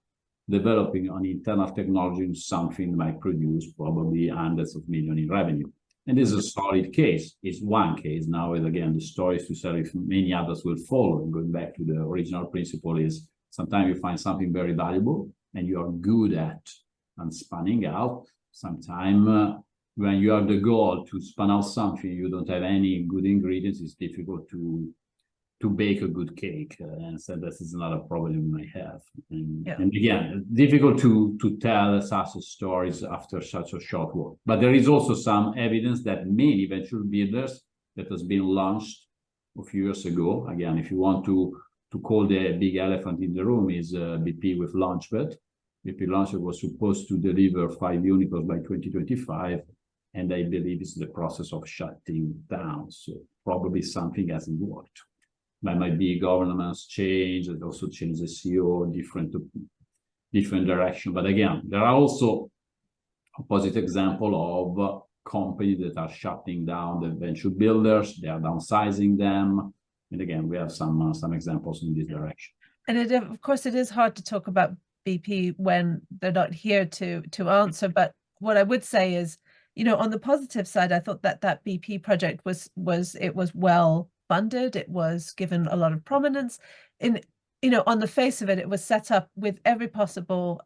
developing on internal technology something that might produce probably hundreds of millions in revenue. And this is a solid case. It's one case. Now, again, the story is to sell if many others will follow. And going back to the original principle is sometimes you find something very valuable and you are good at spinning out. Sometimes when you have the goal to spin out something, you don't have any good ingredients, it's difficult to bake a good cake. And so this is another problem you may have. And, and again, difficult to tell success stories after such a short work. But there is also some evidence that many venture builders that has been launched a few years ago. Again, if you want to call the big elephant in the room, is BP with Launchpad. BP Launchpad was supposed to deliver 5 unicorns by 2025. And I believe it's the process of shutting down. So probably something hasn't worked. There might be governance change, that also change the CEO, different direction. But again, there are also opposite example of companies that are shutting down the venture builders. They are downsizing them. And again, we have some examples in this direction. And of course, it is hard to talk about BP when they're not here to answer. But what I would say is, you know, on the positive side, I thought that BP project was well funded. It was given a lot of prominence. In, you know, on the face of it, it was set up with every possible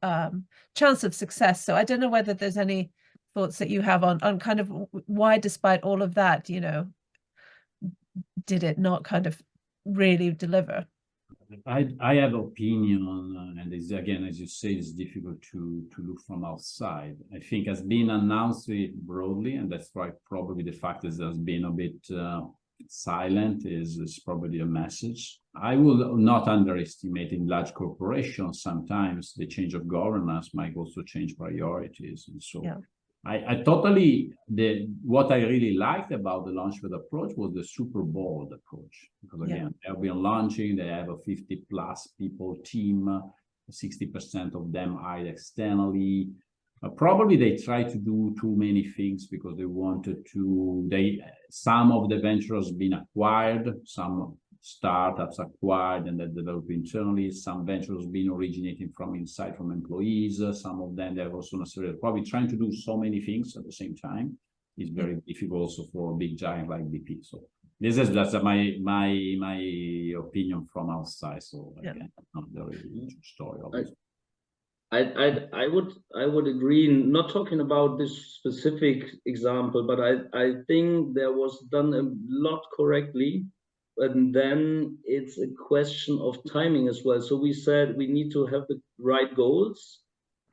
chance of success. So I don't know whether there's any thoughts that you have on kind of why, despite all of that, you know, did it not kind of really deliver? I have opinion on, and it's, again, as you say, it's difficult to look from outside. I think has been announced very broadly, and that's why probably the fact that there's been a bit silent is probably a message. I will not underestimate in large corporations. Sometimes the change of governance might also change priorities, and so. Yeah. I totally, what I really liked about the Launchpad approach was the super bold approach, because again, they've been launching, they have a 50+ people team, 60% of them hired externally. Probably they tried to do too many things because they wanted to, some of the ventures been acquired, some startups acquired and then developed internally, some ventures been originating from inside, from employees, some of them they have also necessarily probably trying to do so many things at the same time. It's very difficult also for a big giant like BP. So this is just my opinion from outside. So again, not the real story of it. I would agree, not talking about this specific example, but I think there was done a lot correctly. And then it's a question of timing as well. So we said we need to have the right goals.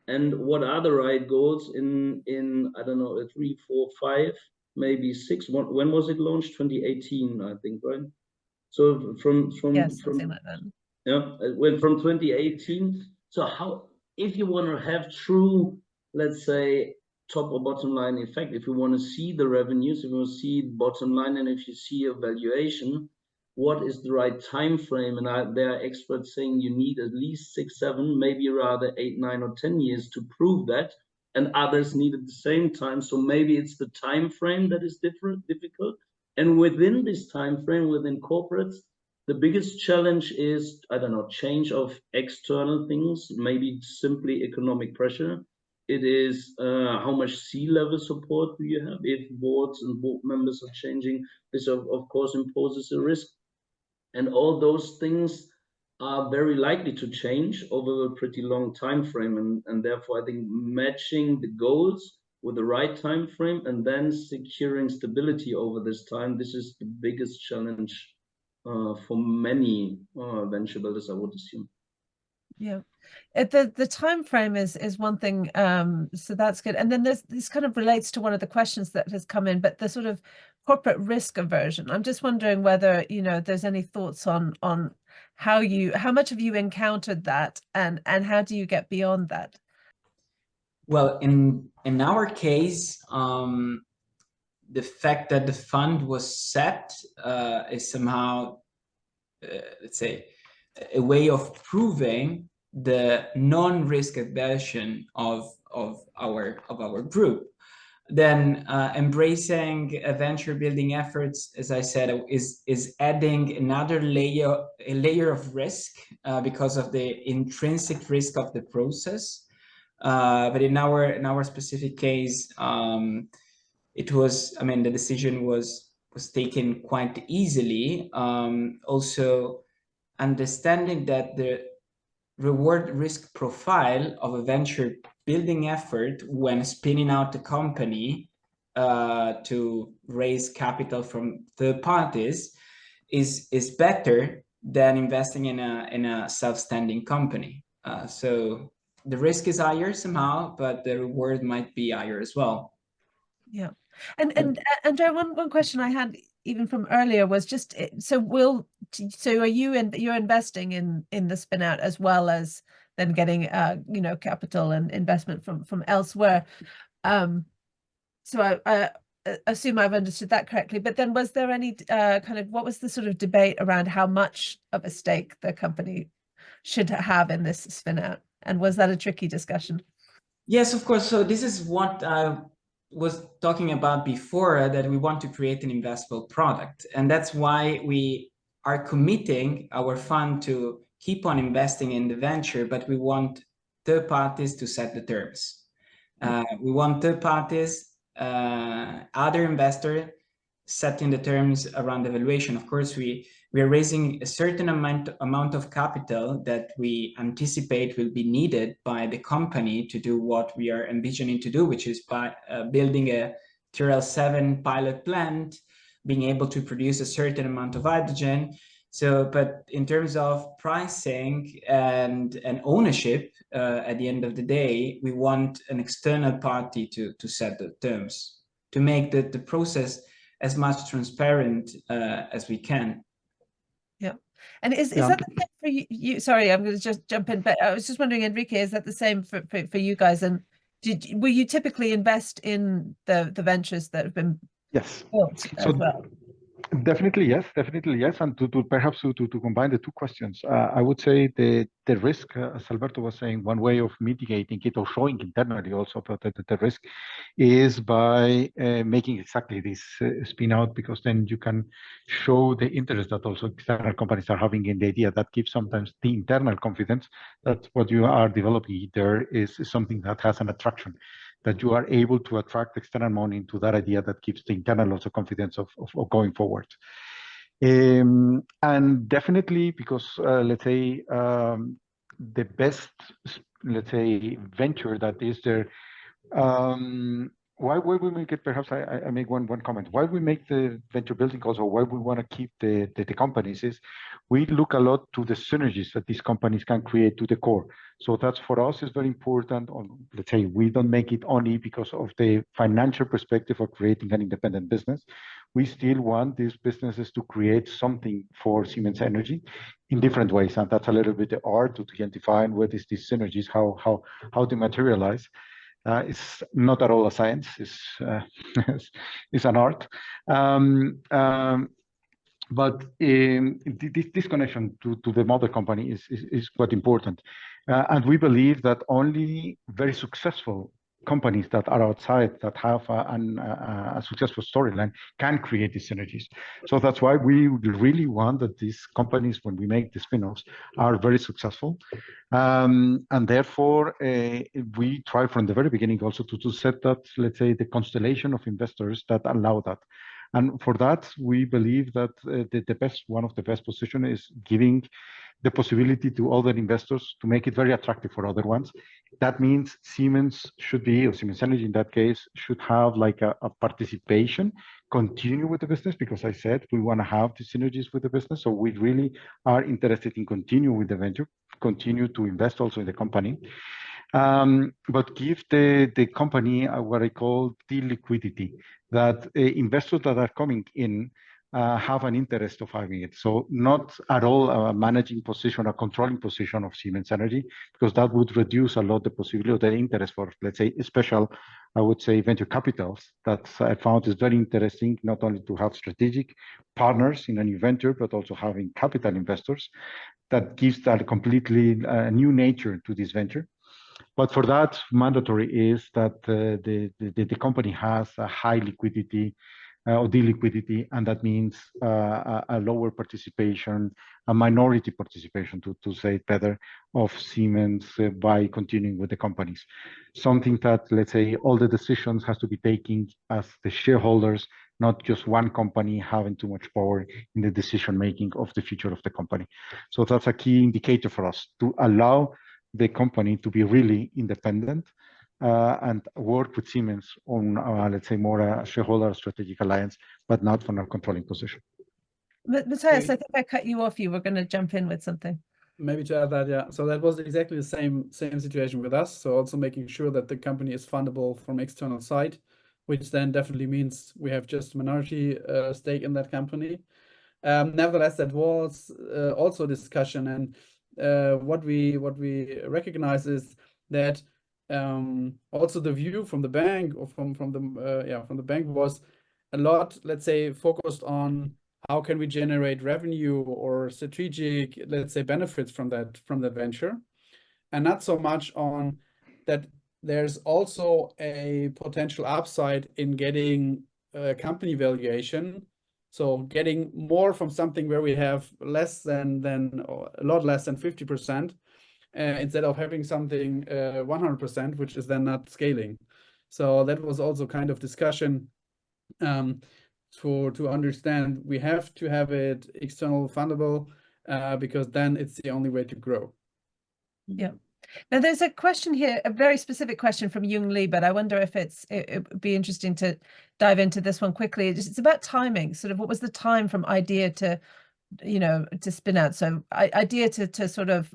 And what are the right goals in I don't know, 3, 4, 5, maybe 6? When was it launched? 2018, I think, right? So from something like that. Yeah, well, from 2018. So how, if you want to have true, let's say, top or bottom line effect, if you want to see the revenues, if you want to see bottom line, and if you see a valuation, what is the right time frame? And there are experts saying you need at least 6, 7, maybe rather 8, 9, or 10 years to prove that, and others need at the same time. So maybe it's the time frame that is difficult. And within this time frame, within corporates, the biggest challenge is, I don't know, change of external things, maybe simply economic pressure. It is how much C-level support do you have? If boards and board members are changing, this of course imposes a risk. And all those things are very likely to change over a pretty long time frame. And therefore, I think matching the goals with the right time frame and then securing stability over this time, this is the biggest challenge for many venture builders, I would assume. Yeah, the time frame is one thing, so that's good. And then this kind of relates to one of the questions that has come in, but the sort of corporate risk aversion. I'm just wondering whether there's any thoughts on how much have you encountered that, and how do you get beyond that? Well, in our case, the fact that the fund was set is somehow, let's say, a way of proving the non-risk aversion of our group. Then embracing venture building efforts, as I said, is adding another layer of risk because of the intrinsic risk of the process. But in our specific case, it was, I mean, the decision was taken quite easily. Also, understanding that the reward risk profile of a venture building effort when spinning out the company to raise capital from third parties is better than investing in a self-standing company. So the risk is higher somehow, but the reward might be higher as well. Yeah, and Andrea, one question I had even from earlier was just, so are you're investing in the spin out as well as then getting capital and investment from elsewhere. So I assume I've understood that correctly, but then was there any kind of, what was the sort of debate around how much of a stake the company should have in this spin out, and was that a tricky discussion? Yes, of course. So this is what I was talking about before, that we want to create an investable product, and that's why we are committing our fund to keep on investing in the venture, but we want third parties to set the terms. We want third parties, other investors, setting the terms around the valuation. Of course, we are raising a certain amount of capital that we anticipate will be needed by the company to do what we are envisioning to do, which is by building a TRL7 pilot plant, being able to produce a certain amount of hydrogen. So, but in terms of pricing and ownership, at the end of the day, we want an external party to set the terms, to make the process as much transparent as we can. Yeah. And is that the same for you? Sorry, I'm going to just jump in, but I was just wondering, Enrique, is that the same for you guys? And will you typically invest in the ventures that have been built as well? Definitely yes, and to perhaps to combine the two questions, I would say the risk, as Alberto was saying, one way of mitigating it or showing internally also the risk is by making exactly this spin out, because then you can show the interest that also external companies are having in the idea. That gives sometimes the internal confidence that what you are developing there is something that has an attraction, that you are able to attract external money into that idea, that gives the internal also confidence of going forward. And definitely, because let's say the best, let's say, venture that is there, why we make it, perhaps I make one comment. Why we make the venture building also, why we want to keep the companies, is we look a lot to the synergies that these companies can create to the core. So that's, for us, is very important. Let's say we don't make it only because of the financial perspective of creating an independent business. We still want these businesses to create something for Siemens Energy in different ways, and that's a little bit the art to identify what is these synergies, how they materialize. It's not at all a science. It's an art. But this connection to the mother company is quite important. And we believe that only very successful companies that are outside, that have a successful storyline, can create these synergies. So that's why we really want that these companies, when we make the spin-offs, are very successful. And therefore, we try from the very beginning also to set that, let's say, the constellation of investors that allow that. And for that, we believe that one of the best position is giving the possibility to other investors to make it very attractive for other ones. That means Siemens should be, or Siemens Energy in that case, should have like a participation, continue with the business, because I said we want to have the synergies with the business. So we really are interested in continue with the venture, continue to invest also in the company. But give the company what I call the liquidity, that investors that are coming in have an interest of having it. So not at all a managing position, a controlling position of Siemens Energy, because that would reduce a lot the possibility of the interest for, let's say, special, I would say, venture capitals. That I found is very interesting, not only to have strategic partners in a new venture, but also having capital investors. That gives that completely new nature to this venture. But for that, mandatory is that the company has a high liquidity or the liquidity, and that means a lower participation, a minority participation, to say it better, of Siemens by continuing with the companies. Something that, let's say, all the decisions has to be taken as the shareholders, not just one company having too much power in the decision making of the future of the company. So that's a key indicator for us, to allow the company to be really independent and work with Siemens on, let's say, more a shareholder strategic alliance, but not from a controlling position. Matthias, I think I cut you off. You were going to jump in with something. Maybe to add that, yeah. So that was exactly the same situation with us. So also making sure that the company is fundable from external side, which then definitely means we have just minority stake in that company. Nevertheless, that was also a discussion, and what we recognize is that also the view from the bank, or from the bank, was a lot, let's say, focused on how can we generate revenue or strategic, let's say, benefits from that venture, and not so much on that there's also a potential upside in getting a company valuation. So getting more from something where we have less than or a lot less than 50%, instead of having something 100%, which is then not scaling. So that was also kind of discussion to understand we have to have it external fundable, because then it's the only way to grow. Yeah. Now, there's a question here, a very specific question from Jung Lee, but I wonder if it would be interesting to dive into this one quickly. It's about timing, sort of what was the time from idea to, to spin out? So idea to sort of,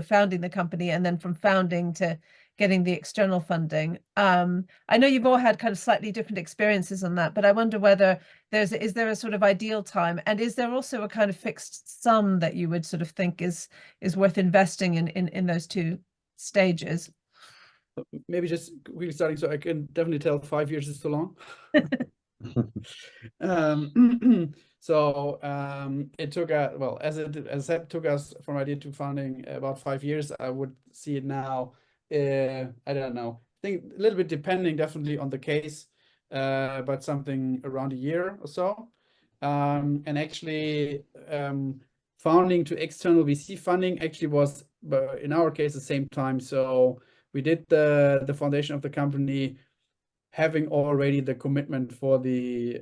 founding the company, and then from founding to getting the external funding. I know you've all had kind of slightly different experiences on that, but I wonder whether is there a sort of ideal time, and is there also a kind of fixed sum that you would sort of think is worth investing in those two stages? Maybe just really starting, so I can definitely tell 5 years is too long. It took well, as I said, took us from idea to funding about 5 years. I would see it now, I don't know, I think a little bit depending definitely on the case, but something around a year or so. And actually founding to external VC funding actually was, in our case, the same time. So we did the foundation of the company having already the commitment for the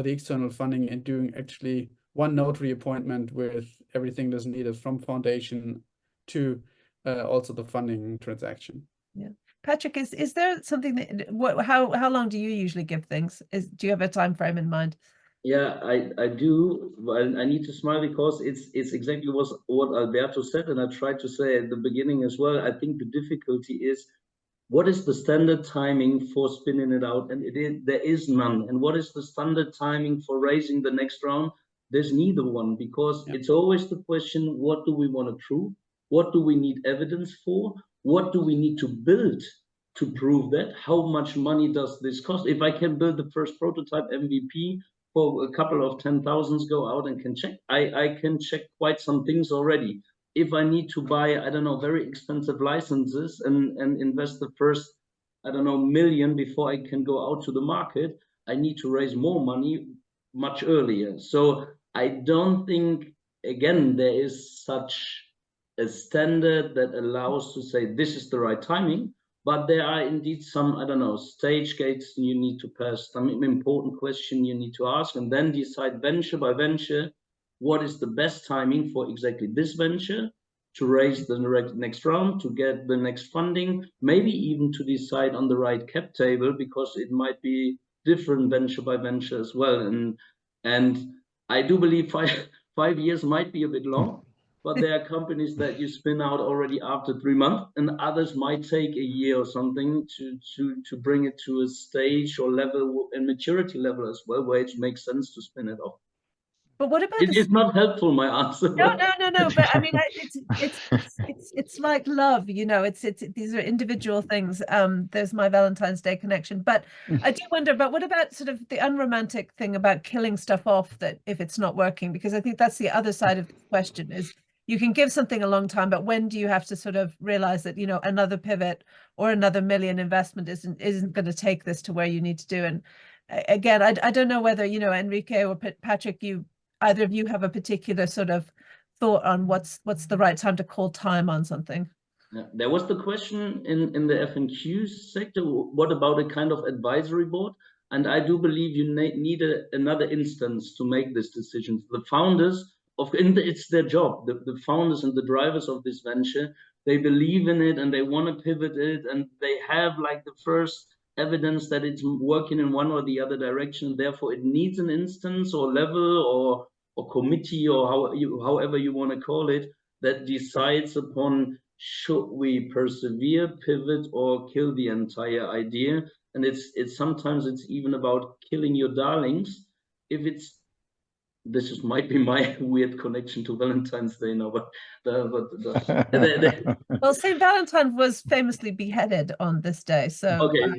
external funding, and doing actually one notary appointment with everything that's needed from foundation to also the funding transaction. Yeah, Patrick, is there something that how long do you usually give things? Do you have a time frame in mind? Yeah, I do. I need to smile because it's exactly what Alberto said, and I tried to say at the beginning as well. I think the difficulty is, what is the standard timing for spinning it out? And there is none. And what is the standard timing for raising the next round? There's neither one, because it's always the question, what do we want to prove? What do we need evidence for? What do we need to build to prove that? How much money does this cost? If I can build the first prototype MVP for a couple of 10,000s, go out and can check. I can check quite some things already. If I need to buy, I don't know, very expensive licenses and invest the first, I don't know, million before I can go out to the market, I need to raise more money much earlier. So I don't think, again, there is such a standard that allows to say this is the right timing, but there are indeed some, I don't know, stage gates you need to pass, some important question you need to ask, and then decide venture by venture, what is the best timing for exactly this venture to raise the next round, to get the next funding, maybe even to decide on the right cap table, because it might be different venture by venture as well. And I do believe five years might be a bit long, but there are companies that you spin out already after 3 months, and others might take a year or something to bring it to a stage or level and maturity level as well, where it makes sense to spin it off. But what about it's not helpful, my answer. No. But I mean, it's like love, it's these are individual things. There's my Valentine's Day connection, but I do wonder. But what about sort of the unromantic thing about killing stuff off that if it's not working? Because I think that's the other side of the question: is you can give something a long time, but when do you have to sort of realize that another pivot or another million investment isn't going to take this to where you need to do? And again, I don't know whether Enrique or Patrick, either of you have a particular sort of thought on what's the right time to call time on something. Yeah, there was the question in the F&Q sector, what about a kind of advisory board? And I do believe you need another instance to make this decision. The founders it's their job. The founders and the drivers of this venture, they believe in it and they want to pivot it, and they have like the first evidence that it's working in one or the other direction. Therefore, it needs an instance or level or committee or however you want to call it, that decides upon, should we persevere, pivot, or kill the entire idea. And it's sometimes it's even about killing your darlings. This might be my weird connection to Valentine's Day now, but well, Saint Valentine was famously beheaded on this day, so okay.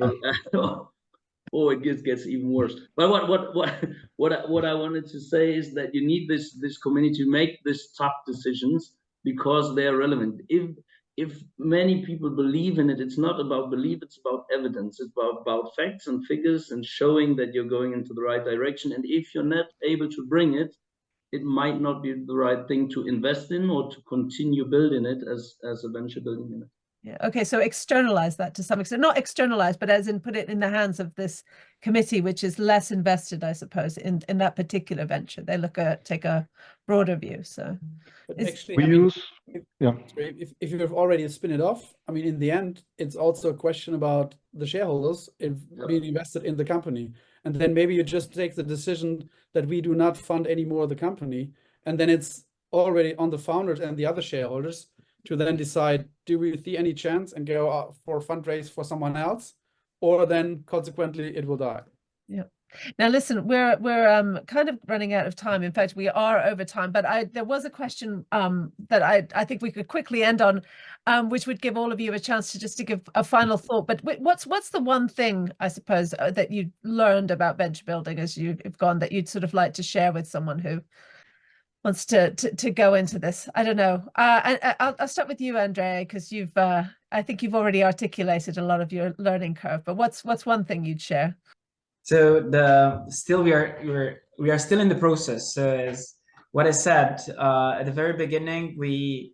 Oh, it gets even worse. But what I wanted to say is that you need this community to make these tough decisions because they are relevant. If many people believe in it, it's not about belief, it's about evidence. It's about facts and figures and showing that you're going into the right direction. And if you're not able to bring it, it might not be the right thing to invest in or to continue building it as a venture building in it. Yeah. Okay. So externalize that to some extent, not externalize, but as in put it in the hands of this committee, which is less invested, I suppose, in that particular venture. They take a broader view. So But Is- actually, We I mean, use, yeah. if you've already spin it off, I mean, in the end, it's also a question about the shareholders being invested in the company. And then maybe you just take the decision that we do not fund any more of the company. And then it's already on the founders and the other shareholders to then decide, do we see any chance and go out for fundraise for someone else? Or then consequently, it will die. Yeah. Now listen, we're kind of running out of time. In fact, we are over time, but there was a question that I think we could quickly end on, which would give all of you a chance to give a final thought. But what's the one thing, I suppose, that you learned about venture building as you've gone that you'd sort of like to share with someone who wants to go into this? I don't know. I'll start with you, Andrea, because I think you've already articulated a lot of your learning curve. But what's one thing you'd share? So we are still in the process. So as what I said at the very beginning, we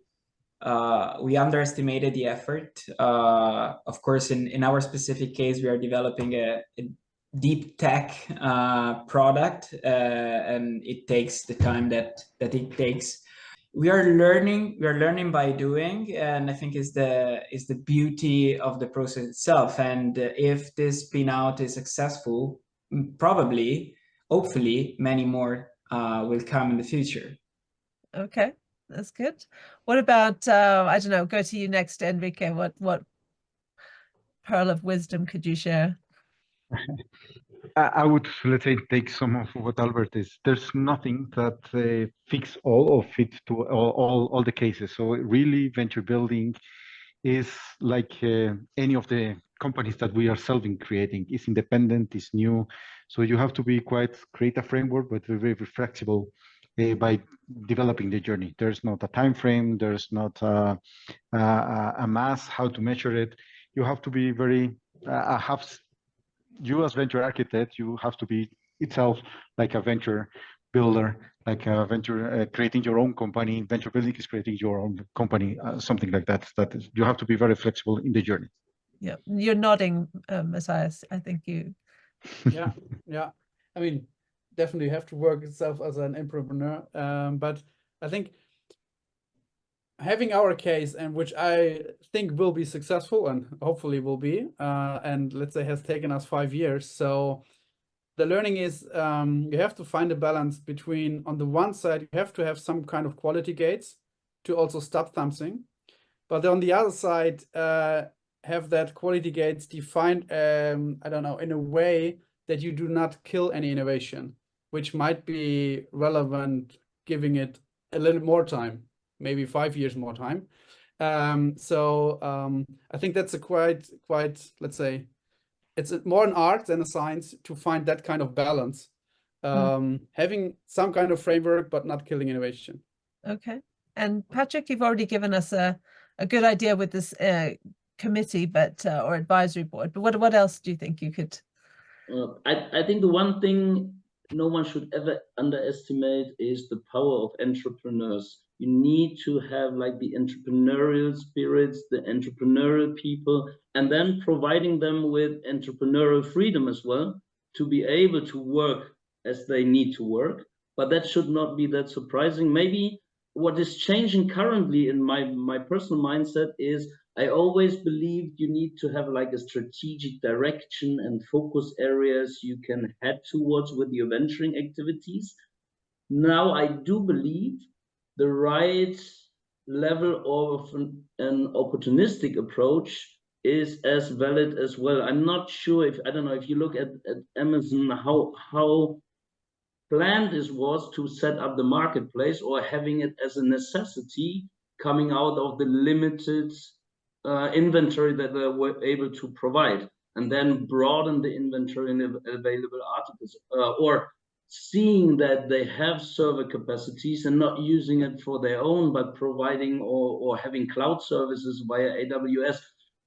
underestimated the effort. Of course, in our specific case, we are developing a deep tech product, and it takes the time that it takes. We are learning by doing, and I think is the beauty of the process itself. And if this spin out is successful, probably, hopefully, many more will come in the future. Okay, that's good. What about I don't know, go to you next, Enrique. What pearl of wisdom could you share? I would, let's say, take some of what Albert is. There's nothing that fits all or fits to all the cases. So really, venture building is like any of the companies that we are creating. It's independent, it's new. So you have to be create a framework, but very flexible by developing the journey. There's not a time frame. There's not a mass how to measure it. You have to be you as venture architect, you have to be itself like a venture builder, like a venture creating your own company. Venture building is creating your own company, something like that. You have to be very flexible in the journey. Yeah, you're nodding, Matthias. I think you. Yeah. I mean, definitely have to work itself as an entrepreneur. But I think having our case, and which I think will be successful and hopefully will be, and let's say has taken us 5 years. So the learning is you have to find a balance between, on the one side, you have to have some kind of quality gates to also stop something. But on the other side, have that quality gates defined, I don't know, in a way that you do not kill any innovation, which might be relevant, giving it a little more time, maybe 5 years more time. I think that's a quite, let's say, it's more an art than a science to find that kind of balance, having some kind of framework, but not killing innovation. Okay. And Patrick, you've already given us a good idea with this committee, but or advisory board. But what else do you think you could? I think the one thing no one should ever underestimate is the power of entrepreneurs. You need to have like the entrepreneurial spirits, the entrepreneurial people, and then providing them with entrepreneurial freedom as well to be able to work as they need to work. But that should not be that surprising. Maybe what is changing currently in my personal mindset is I always believed you need to have like a strategic direction and focus areas you can head towards with your venturing activities. Now I do believe the right level of an opportunistic approach is as valid as well. I'm not sure if, I don't know, if you look at Amazon, how planned this was to set up the marketplace, or having it as a necessity coming out of the limited inventory that they were able to provide, and then broaden the inventory and available articles, or seeing that they have server capacities and not using it for their own, but providing or having cloud services via AWS.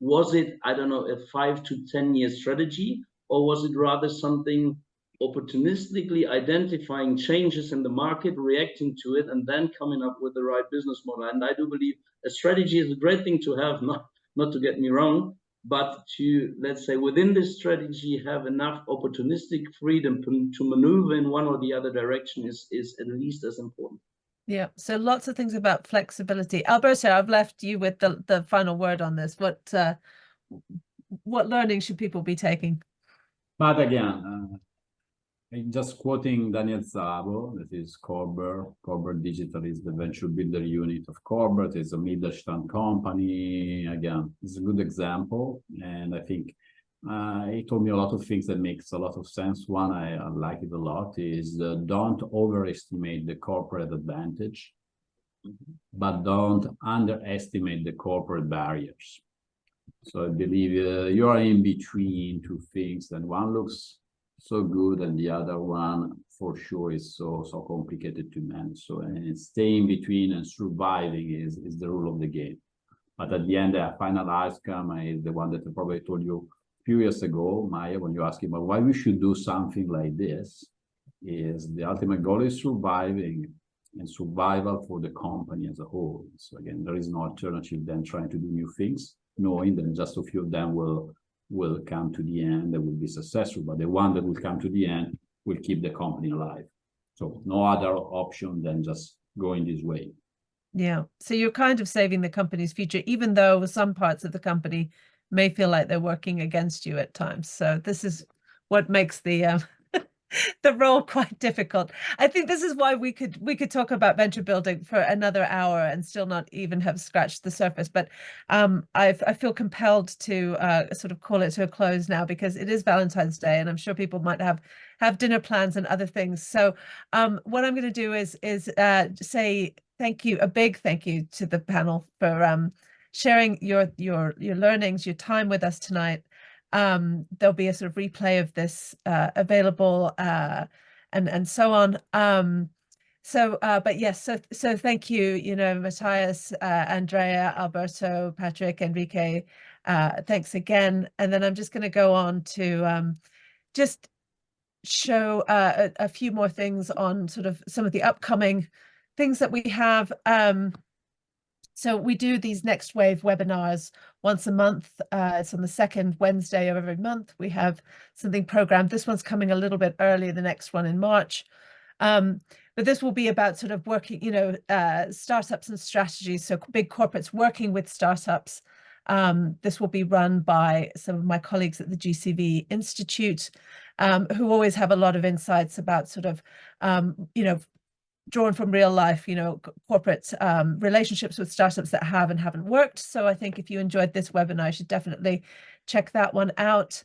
Was it, I don't know, a 5 to 10 year strategy, or was it rather something opportunistically identifying changes in the market, reacting to it, and then coming up with the right business model? And I do believe a strategy is a great thing to have, not to get me wrong, but to, let's say, within this strategy, have enough opportunistic freedom to maneuver in one or the other direction is at least as important. Yeah, so lots of things about flexibility. Alberto, I've left you with the final word on this. What learning should people be taking? But again, just quoting Daniel Szabo, that is Corber. Corber Digital is the venture builder unit of Corber. It's a Mittelstand company. Again, it's a good example. And I think he told me a lot of things that makes a lot of sense. One, I like it a lot, is don't overestimate the corporate advantage, but don't underestimate the corporate barriers. So I believe you are in between two things, and one looks so good and the other one for sure is so complicated to manage. So and staying between and surviving is the rule of the game. But at the end, the final outcome is the one that I probably told you a few years ago, Maya, when you asked me about why we should do something like this, is the ultimate goal is surviving and survival for the company as a whole. So again, there is no alternative than trying to do new things, knowing that just a few of them will come to the end, that will be successful, but the one that will come to the end will keep the company alive. So no other option than just going this way. Yeah, so you're kind of saving the company's future, even though some parts of the company may feel like they're working against you at times. So this is what makes the the role quite difficult. I think this is why we could talk about venture building for another hour and still not even have scratched the surface. But I feel compelled to sort of call it to a close now, because it is Valentine's Day, and I'm sure people might have dinner plans and other things. So what I'm going to do is say thank you, a big thank you to the panel for sharing your learnings, your time with us tonight. There'll be a sort of replay of this available and so on. But yes, so thank you, Matthias, Andrea, Alberto, Patrick, Enrique, thanks again. And then I'm just going to go on to just show a few more things on sort of some of the upcoming things that we have. So we do these Next Wave webinars once a month. It's on the second Wednesday of every month. We have something programmed. This one's coming a little bit early, the next one in March. But this will be about sort of working, startups and strategies. So big corporates working with startups. This will be run by some of my colleagues at the GCV Institute, who always have a lot of insights about sort of, drawn from real life, corporate relationships with startups that have and haven't worked. So I think if you enjoyed this webinar, you should definitely check that one out.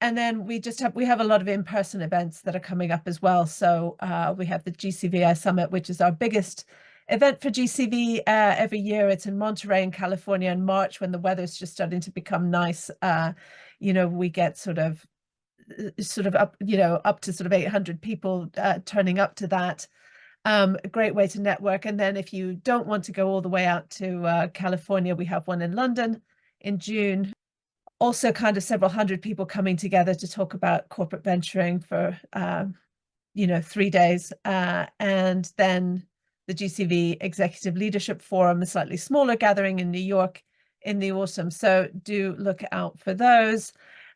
And then we have a lot of in-person events that are coming up as well. So we have the GCVI Summit, which is our biggest event for GCV every year. It's in Monterey in California in March, when the weather's just starting to become nice. We get sort of up to sort of 800 people turning up to that. A great way to network. And then if you don't want to go all the way out to California, we have one in London in June. Also kind of several hundred people coming together to talk about corporate venturing for 3 days. And then the GCV Executive Leadership Forum, a slightly smaller gathering in New York in the autumn. So do look out for those.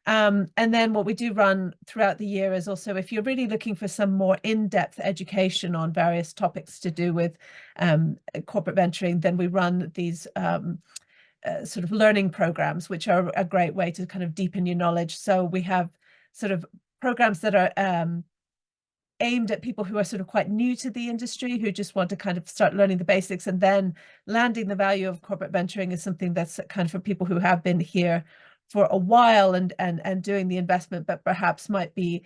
And then what we do run throughout the year is also, if you're really looking for some more in-depth education on various topics to do with corporate venturing, then we run these sort of learning programs, which are a great way to kind of deepen your knowledge. So we have sort of programs that are aimed at people who are sort of quite new to the industry, who just want to kind of start learning the basics, and then landing the value of corporate venturing is something that's kind of for people who have been here for a while and doing the investment, but perhaps might be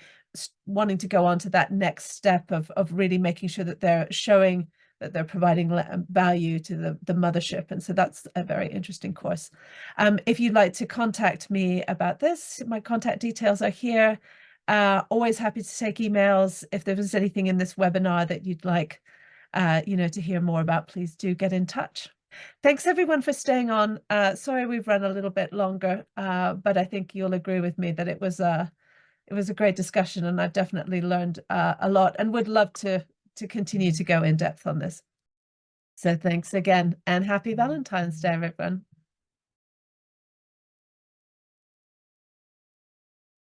wanting to go on to that next step of really making sure that they're showing that they're providing value to the mothership. And so that's a very interesting course. If you'd like to contact me about this, my contact details are here. Always happy to take emails. If there was anything in this webinar that you'd like to hear more about, please do get in touch. Thanks everyone for staying on. Sorry we've run a little bit longer, but I think you'll agree with me that it was a great discussion, and I've definitely learned a lot, and would love to continue to go in depth on this. So thanks again, and happy Valentine's Day, everyone.